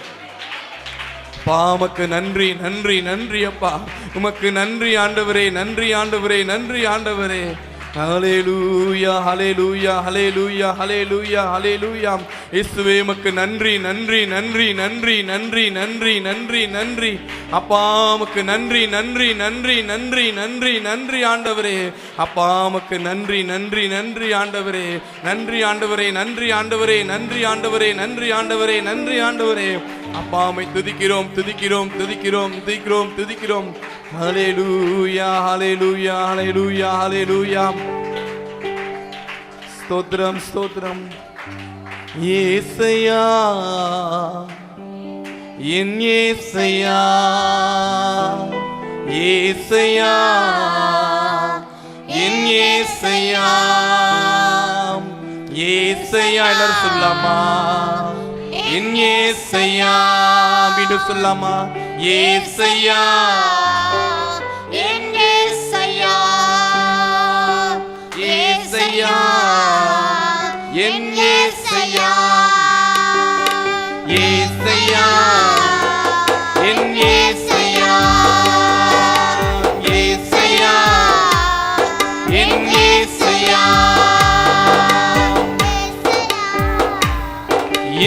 பாமக்கு நன்றி நன்றி நன்றி அப்பா. உமக்கு நன்றி ஆண்டவரே, நன்றி ஆண்டவரே, நன்றி ஆண்டவரே. ஹல்லேலூயா ஹல்லேலூயா ஹல்லேலூயா ஹல்லேலூயா ஹல்லேலூயா. இயேசுவே உமக்கு நன்றி நன்றி நன்றி நன்றி நன்றி நன்றி நன்றி நன்றி அப்பா. உமக்கு நன்றி நன்றி நன்றி நன்றி நன்றி நன்றி ஆண்டவரே. அப்பா உமக்கு நன்றி நன்றி நன்றி ஆண்டவரே, நன்றி ஆண்டவரே, நன்றி ஆண்டவரே, நன்றி ஆண்டவரே, நன்றி ஆண்டவரே, நன்றி ஆண்டவரே. அப்பா உம்மை துதிக்கிறோம் துதிக்கிறோம் துதிக்கிறோம் துதிக்கிறோம் துதிக்கிறோம். ஹல்லேலூயா ஹல்லேலூயா ஹல்லேலூயா ஹல்லேலூயா. ஸ்தோத்திரம் ஸ்தோத்திரம். இயேசையா என் இயேசையா, இயேசையா என் இயேசையா, இயேசையா. எல்லாரும் சொல்லலாமா? என் இயேசையா. மீண்டும் சொல்லலாமா? இயேசையா
என் இயேசையா,
இயேசையா என் இயேசையா, இயேசையா என் இயேசையா, இயேசையா என் இயேசையா,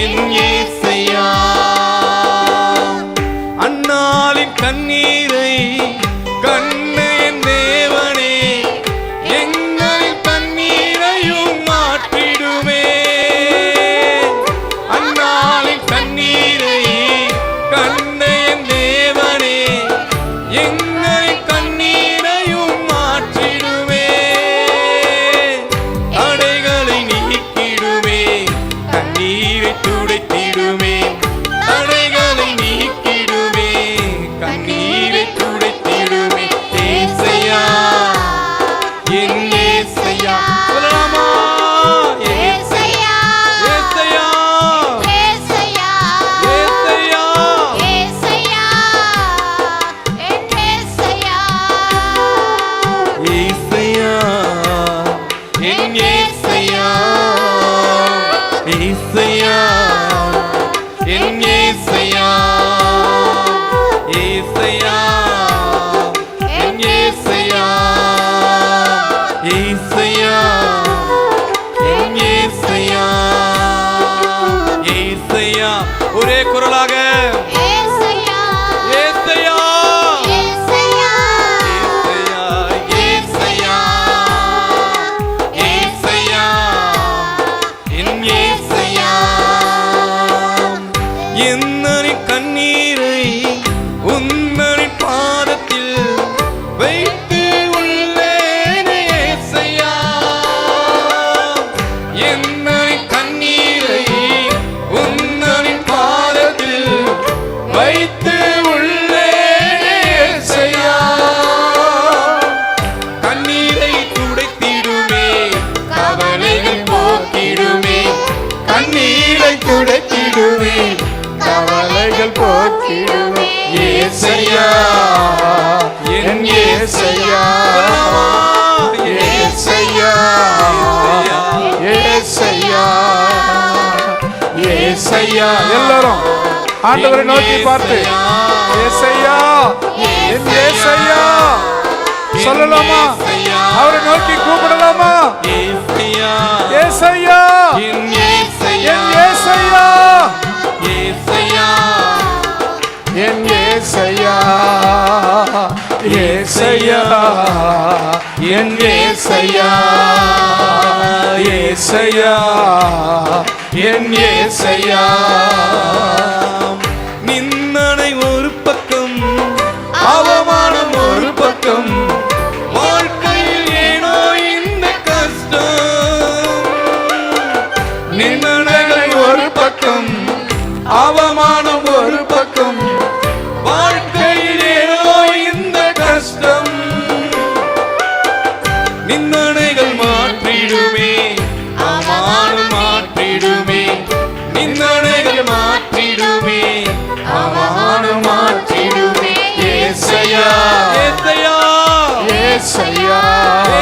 என் இயேசையா. அன்னாளின் கண்ணீரை
வைத்து உள்ளே ஏசையா.
கண்ணீரை துடைத்திடுமே, கவலைகள் போக்கிடுமே,
கண்ணீரை துடைத்திடுவே, கவலைகள் போக்கிடுவே. ஏசையா என் ஏசையா, ஏசையா ஏசையா ஏசையா. எல்லாரும் ஆண்டவரை நோக்கி பார்த்து ஏசையா என் ஏசையா சொல்லலாமா? அவரை நோக்கி கூப்பிடலாமா?
ஏசையா
ஏசையா
என் ஏசையா,
என் ஏசையா,
ஏசையா
என் ஏசையா, ஏசையா என் ஏசையா, ஏசையா என் ஏசையா.
நிந்தனை ஒரு பக்கம்,
அவமானம் ஒரு பக்கம்,
வாழ்க்கையில் ஏனோ இந்த கஷ்டம்.
நிந்தனை ஒரு பக்கம், அவமானம் ஒரு பக்கம்,
வாழ்க்கையில் ஏனோ இந்த கஷ்டம். நிந்தனைகள் மாற்றிடுமே, அவமானம் மாற்றிடுமே, நிந்தனைகள் மாற்றிடுமே,
அவமானம் மாற்றிடுமே. ஏசையா
ஏசையா
ஏசையா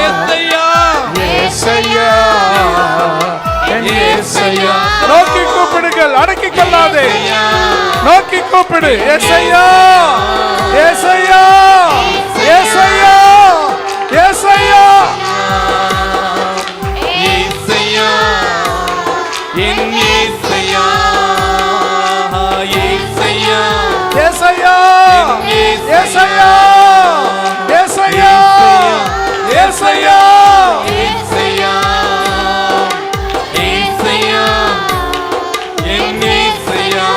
ஏசையா
ஏசையா என் ஏசையா. நோக்கி கூப்பிடுங்கள், அடக்கிக் கொள்ளாதே. நோக்கி கூப்பிடு. ஏசையா ஏசையா ஏசையா ஏசையா.
ஏசையா என் ஏசையா, ஏசையா
ஏசையா ஏசையா ஏசையா ஏசையா
ஏசையா, ஏசையா என் ஏசையா.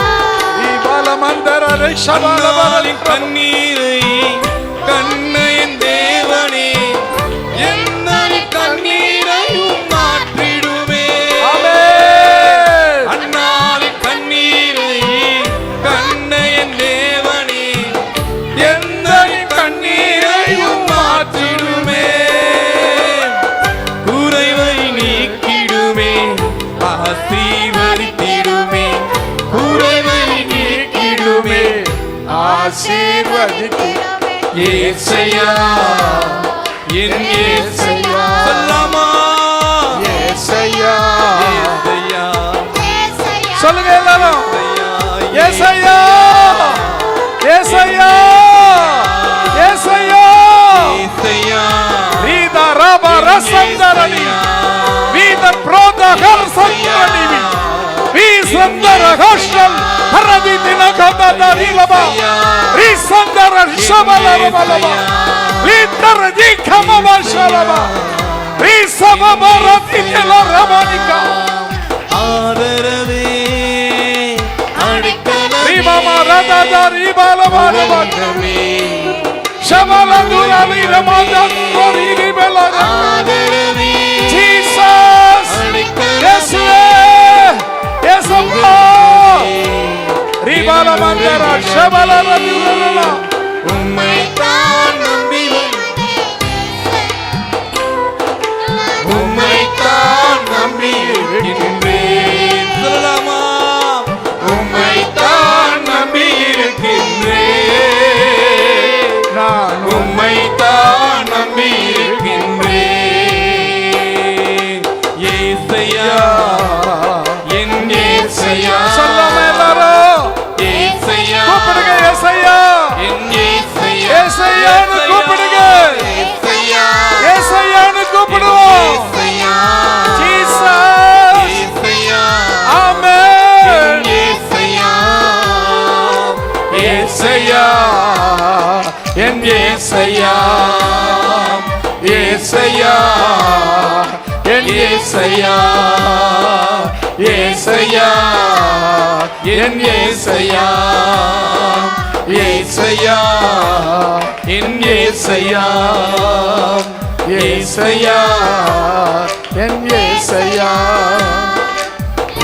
இவலமந்தர ரிஷபலபலின்
கண்ணீரை கண்ணையின் தேவனே, எந்த கண்ணீரையும் மாற்றிடுமே.
ஆமென்.
அண்ணாவின் கண்ணீரை கண்ணையின் தேவனே, எந்த கண்ணீரையும் மாற்றிடுமே. குறைவை நீக்கிடுமே, ஆசீர்வதித்திடுமே, குறைவை நீக்கிடுமே,
ஆசீர்வதித்திடுமே. ஏசையா
என் ஏசையா. சொல்லாமா?
ஏசையா
ஏசையா,
சொல்லுங்க எல்லாரும்.
ஏசையா,
ஏசையா ஏசையா ஏசையா.
ஏசையா,
ரீதா ரப ரசந்தரனி வீத ப்ரோதகர் சந்தரனி வி சந்தர ஹோஷல் ஹரதி தினகதரி லபா ரி சந்தர ஷபலபலபா வி தரதி கமவஷலபா ரி சபபரதி லரமனிகா.
ஆதரவே அடிக்கலமே,
ரி மாமா ரததரி பலபலபா ஷபலதுரலி ரமதரி ரிபலகா.
ஆதரவே
Jesus
அடிக்கலமே,
Yesappa Ribala Mandara Shabala Radula.
உம்மைத்தான் நம்பி உம்மைத்தான் நம்பி இருக்கின்றேன். சொல்லலாமா? உம்மைத்தான் நம்பி இருக்கின்றேன்,
நான்
உம்மைத்தான் நம்பி இருக்கின்றேன். ஏசையா என் ஏசையா,
சொல்லாம எல்லாரும்
ஏசையா
கூப்பிடுங்க. ஏசையா
என் ஏசையா,
ஏசையான்னு கூப்பிடுங்க.
ஏசையா
ஏசையான்னு கூப்பிடுவோம்.
ஏசையா,
Jesus
ஏசையா
Amen.
ஏசையா,
ஏசையா என் ஏசையா ஏசையா என் ஏசையா ஏசையா என் ஏசையா ஏசையா என் ஏசையா ஏசையா என் ஏசையா.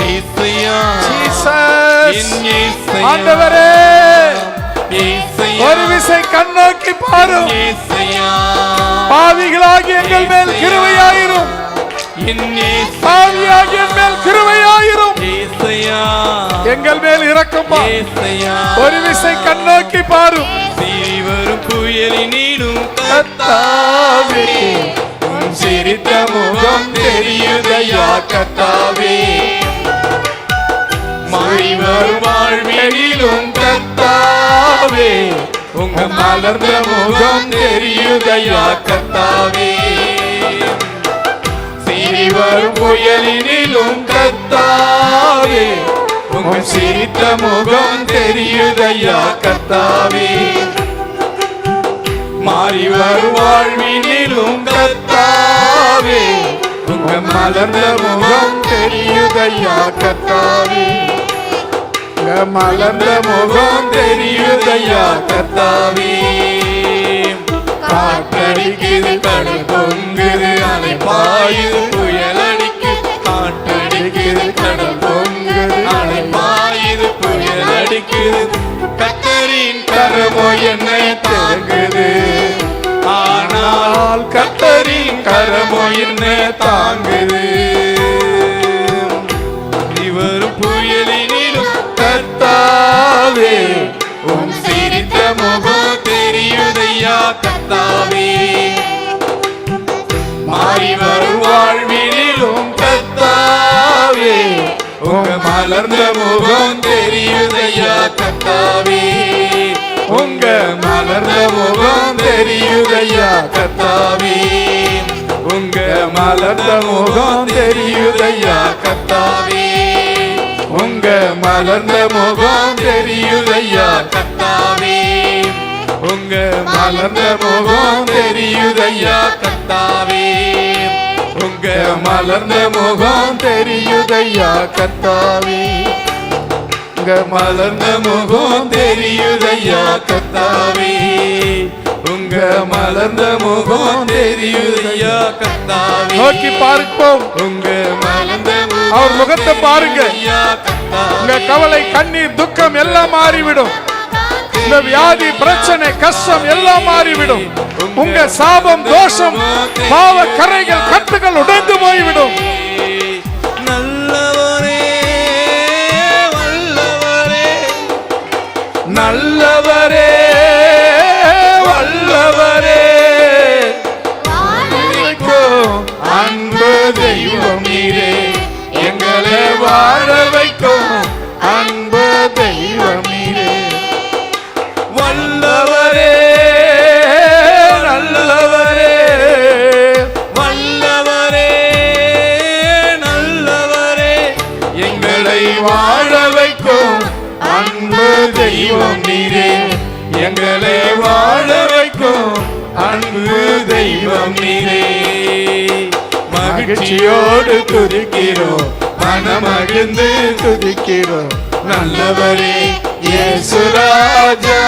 ஏசையா
Jesus
என் ஏசையா,
ஆண்டவரே விசை கண்ணோக்கி பாரும்.
ஏசையா,
பாவிகளாகி எங்கள் மேல் கிருபையாயிரும்.
என் ஏசையா,
பாவியாகி என் மேல் கிருபையாயிரும்.
ஏசையா,
எங்கள் மேல் இரக்கம்
ஏசையா,
ஒரு விசை கண்ணோக்கி பாரும்.
சீறி வரும் புயலினிலும்
கர்த்தாவே உம் சிரித்த முகம் தெரியுதையா கர்த்தாவே.
மாறி வரும் வாழ்வினிலும்
கர்த்தாவே உங்க மலர்ந்த முகம் தெரியுதையா கர்த்தாவே. சீறி வரும் புயலினிலும் கர்த்தாவே உங்க சிரித்த முகம் தெரியுதையா கர்த்தாவே. மாறி வரும் வாழ்வினிலும் கர்த்தாவே உங்க மலர்ந்த முகம் தெரியுதையா கர்த்தாவே. உங்க மலர்ந்த முகம் தெரியுதையா கர்த்தாவே. காற்றடிக்குது கடல் பொங்குது அலை பாயுது புயல் அடிக்குது. காற்றடிக்குது கடல் பொங்குது அலை பாயுது புயல் அடிக்குது. கர்த்தரின் கரமோ என்னை தாங்குது. ஆனால் கர்த்தரின் கரமோ என்னை தாங்குது.
வரும் புயலினிலும்
கர்த்தாவே உம் சிரித்த முகம் தெரியுதையா கர்த்தாவே. மாறி வரும் வாழ்வினிலும் கர்த்தாவே உங்க மலர்ந்த முகம் தெரியுதையா கர்த்தாவே. உங்க மலர்ந்த முகம் தெரியுதையா கர்த்தாவே. உங்க மலர்ந்த முகம் தெரியுதையா கர்த்தாவே. உங்க மலர்ந்த முகம் தெரியுதையா கர்த்தாவே. உங்க மலர்ந்த முகம் தெரியுதையா கர்த்தாவே. உங்க மலர்ந்த முகம் தெரியுதையா கர்த்தாவே. உங்க மலர்ந்த முகம் தெரியுதையா கர்த்தாவே. உங்க மலர்ந்த முகம் தெரியுதையா கர்த்தாவே. நோக்கி பார்ப்போம். உங்க மலர்ந்த அவர் முகத்தை பாருங்க. உங்க கவலை கண்ணீர் துக்கம் எல்லாம் மாறிவிடும். இந்த வியாதி பிரச்சனை கஷ்டம் எல்லாம் மாறிவிடும். உங்க சாபம் தோஷம் பாவ கரைகள் கட்டுகள் உடைந்து போய்விடும்.
நல்லவரே வல்லவரே,
நல்லவரே வல்லவரே, அன்பு தெய்வம் நீரே, எங்களை வாழ வைக்கும் அன்பு தெய்வம் நீரே. வல்லவரே நல்லவரே,
வல்லவரே நல்லவரே,
எங்களை வாழ வைக்கும் அன்பு தெய்வம் நீரே. எங்களை வாழ வைக்கும் அன்பு தெய்வம் நீரே. மகிழ்ச்சியோடு துதிக்கிறோம், மனமகிழ்ந்து துதிக்கிறோம் நல்லவரே இயேசு ராஜா.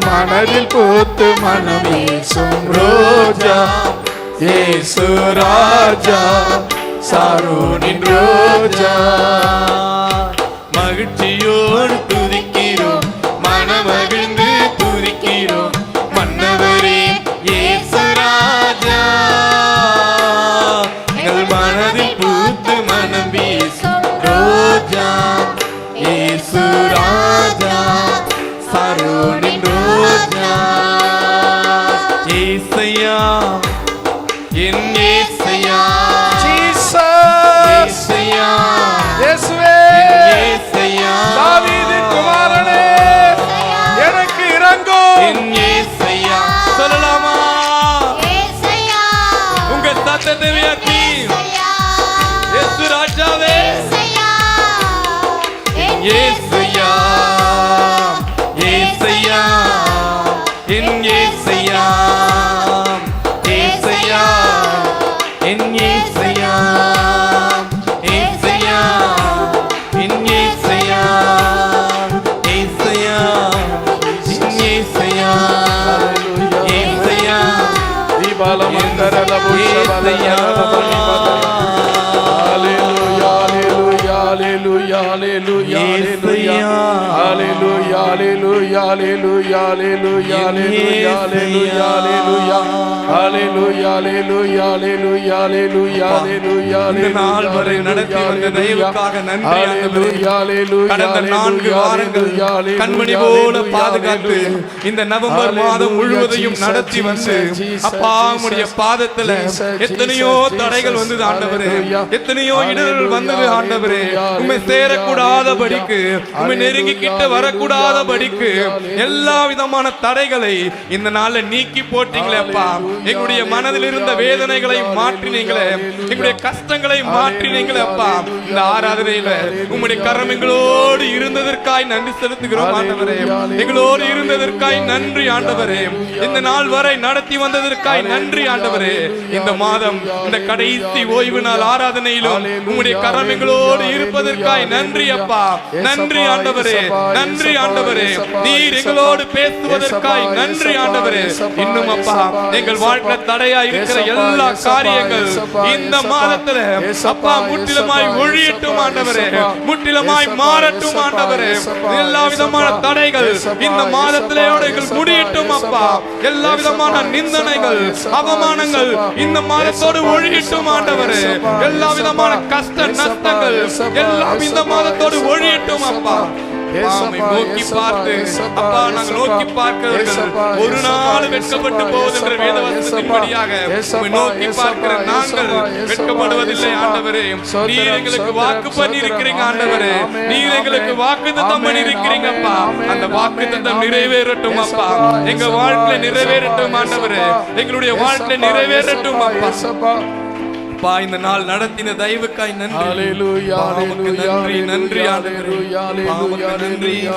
மனதில் பூத்து மனம் வீசும் ரோஜா இயேசு ராஜா, சாரோனின் ரோஜா.
மகிழ்ச்சியோடு துதிக்கிறோம், மனமகிழ்ந்து துதிக்கிறோம் மன்னவரே இயேசு ராஜா. எங்கள் மனதில் பூத்து மனம் வீசும் ரோஜா இயேசு ராஜா, சாரோனின் ரோஜா. ஏசையா என் ஏசையா, ஏசையா
இயேசுவே,
ஏசையா,
தாவீதின் குமாரனே, எனக்கு இரங்கும்.
என் ஏசையா. சொல்லலாமா? உங்க சத்தத்தை உயர்த்தி இயேசு ராஜாவே, ஏசையா ஏசையா என் ஏசையா, ஏசையா என் ஏசையா, ஏசையா என் ஏசையா, ஏசையா என் ஏசையா, ஏசையா
Hallelujah, hallelujah, hallelujah, hallelujah, hallelujah. Hallelujah, hallelujah, hallelujah, hallelujah, hallelujah, hallelujah, hallelujah. Hallelujah, hallelujah, hallelujah, hallelujah, hallelujah.
இந்த நாள் வரை நடத்தி வந்த தயவுக்காக நன்றி ஆண்டவரே. கடந்த 4 வாரங்கள் கண்மணி போல பாதுகாத்து இந்த நவம்பர் மாதம் முழுவதையும் நடத்தி வந்து அப்பா உம்முடைய பாதத்துல எத்தனையோ தடைகள் வந்தது ஆண்டவரே, எத்தனையோ இடர்கள் வந்தது ஆண்டவரே. உம்மை சேரக்கூடாதபடிக்கு, உம்மை நெருங்கி கிட்ட வரக்கூடாதபடிக்கு எல்லா விதமான தடைகளை இந்த நாள்ல நீக்கி போட்டீங்களே அப்பா. எங்களுடைய மனதில் இருந்த வேதனைகளை மாற்றினீங்களே, எங்களுடைய கஷ்டங்களை மாற்றினீங்களே அப்பா. இந்த ஆராதனையில உம்முடைய கரம் எங்களோடு இருந்ததற்காய் நன்றி செலுத்துகிறோம் ஆண்டவரே. எங்களோடு இருந்ததற்காய் நன்றி ஆண்டவரே. இந்த நாள் வரை நடத்தி வந்ததற்காய் நன்றி ஆண்டவரே. இந்த மாதம் இந்த கடைசி ஓய்வு நாள் ஆராதனையிலும் உம்முடைய கரம் எங்களோடு இருப்பதற்காய் நன்றி அப்பா. நன்றி ஆண்டவரே, நன்றி ஆண்டவரே. நீர் எங்களோடு பேசுவதற்காய் நன்றி ஆண்டவரே. இன்னும் அப்பா எங்கள் வாழ்க்கை தடையா இருக்கிற எல்லா காரியங்கள் இந்த மாதத்துல அப்பா முற்றிலுமாய் ஒழியட்டும் ஆண்டவரே, முற்றிலுமாய் மாறட்டும் ஆண்டவரே. எல்லா விதமான தடைகள் இந்த மாதத்திலே எங்கள் முடியட்டும் அப்பா. எல்லா விதமான நிந்தனைகள், அவமானங்கள் இந்த மாதத்தோடு ஒழியட்டும் ஆண்டவரே. எல்லா விதமான கஷ்ட நஷ்டங்கள் எல்லாம் இந்த மாதத்தோடு ஒழியட்டும் அப்பா. உம்மை நோக்கி பார்த்து அப்பா நாங்கள் நோக்கி பார்க்கிறவர்கள் ஒரு நாள் வெட்கப்பட்டு போவதென்ற வேதவசனத்தின்படியாக உம்மை நோக்கி பார்க்கிற நாங்கள் வெட்கப்படுவதில்லை ஆண்டவரே. நீர் எங்களுக்கு வாக்கு பண்ணி இருக்கிறீங்க ஆண்டவரே. நீர் எங்களுக்கு வாக்குத்தத்தம் பண்ணி இருக்கிறீங்க அப்பா. அந்த வாக்குத்தத்தம் நிறைவேறட்டும் அப்பா. எங்க வாழ்க்கையில நிறைவேறட்டும் ஆண்டவரே. எங்களுடைய வாழ்க்கையில நிறைவேறட்டும் அப்பா. அப்பா இந்த நாள் நடத்தின தயவுக்காய் நன்றி.
Hallelujah, hallelujah,
நன்றி நன்றி
hallelujah, hallelujah, hallelujah,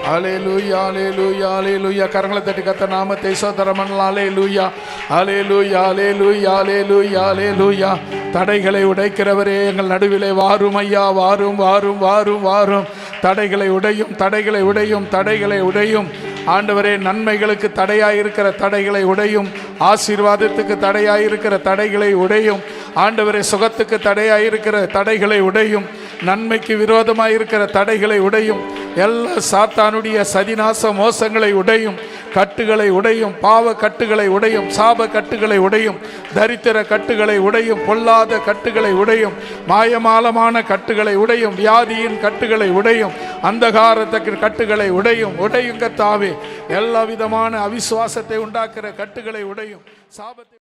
hallelujah, hallelujah, hallelujah. கரங்களை தட்டி கர்த்தர் நாமத்தை ஸ்தோத்திரம் பண்ணலாம். Hallelujah, hallelujah, hallelujah, hallelujah, hallelujah. தடைகளை உடைக்கிறவரே எங்கள் நடுவிலே வாரும் ஐயா, வாரும் வாரும் வாரும் வாரும். தடைகளை உடையும், தடைகளை உடையும், தடைகளை உடையும் ஆண்டவரே. நன்மைகளுக்கு தடையாயிருக்கிற தடைகளை உடையும், ஆசீர்வாதத்துக்கு தடையாயிருக்கிற தடைகளை உடையும் ஆண்டவரே. சுகத்துக்கு தடையாயிருக்கிற தடைகளை உடையும், நன்மைக்கு விரோதமாயிருக்கிற தடைகளை உடையும், எல்லா சாத்தானுடைய சதிநாச மோசங்களை உடையும், கட்டுகளை உடையும், பாவ கட்டுகளை உடையும், சாப கட்டுகளை உடையும், தரித்திர கட்டுகளை உடையும், பொல்லாத கட்டுகளை உடையும், மாயமாலமான கட்டுகளை உடையும், வியாதியின் கட்டுகளை உடையும், அந்தகாரத்துக்கு கட்டுகளை உடையும். உடையும் கர்த்தாவே. எல்லா விதமான அவிசுவாசத்தை உண்டாக்குற கட்டுகளை உடையும், சாபத்தை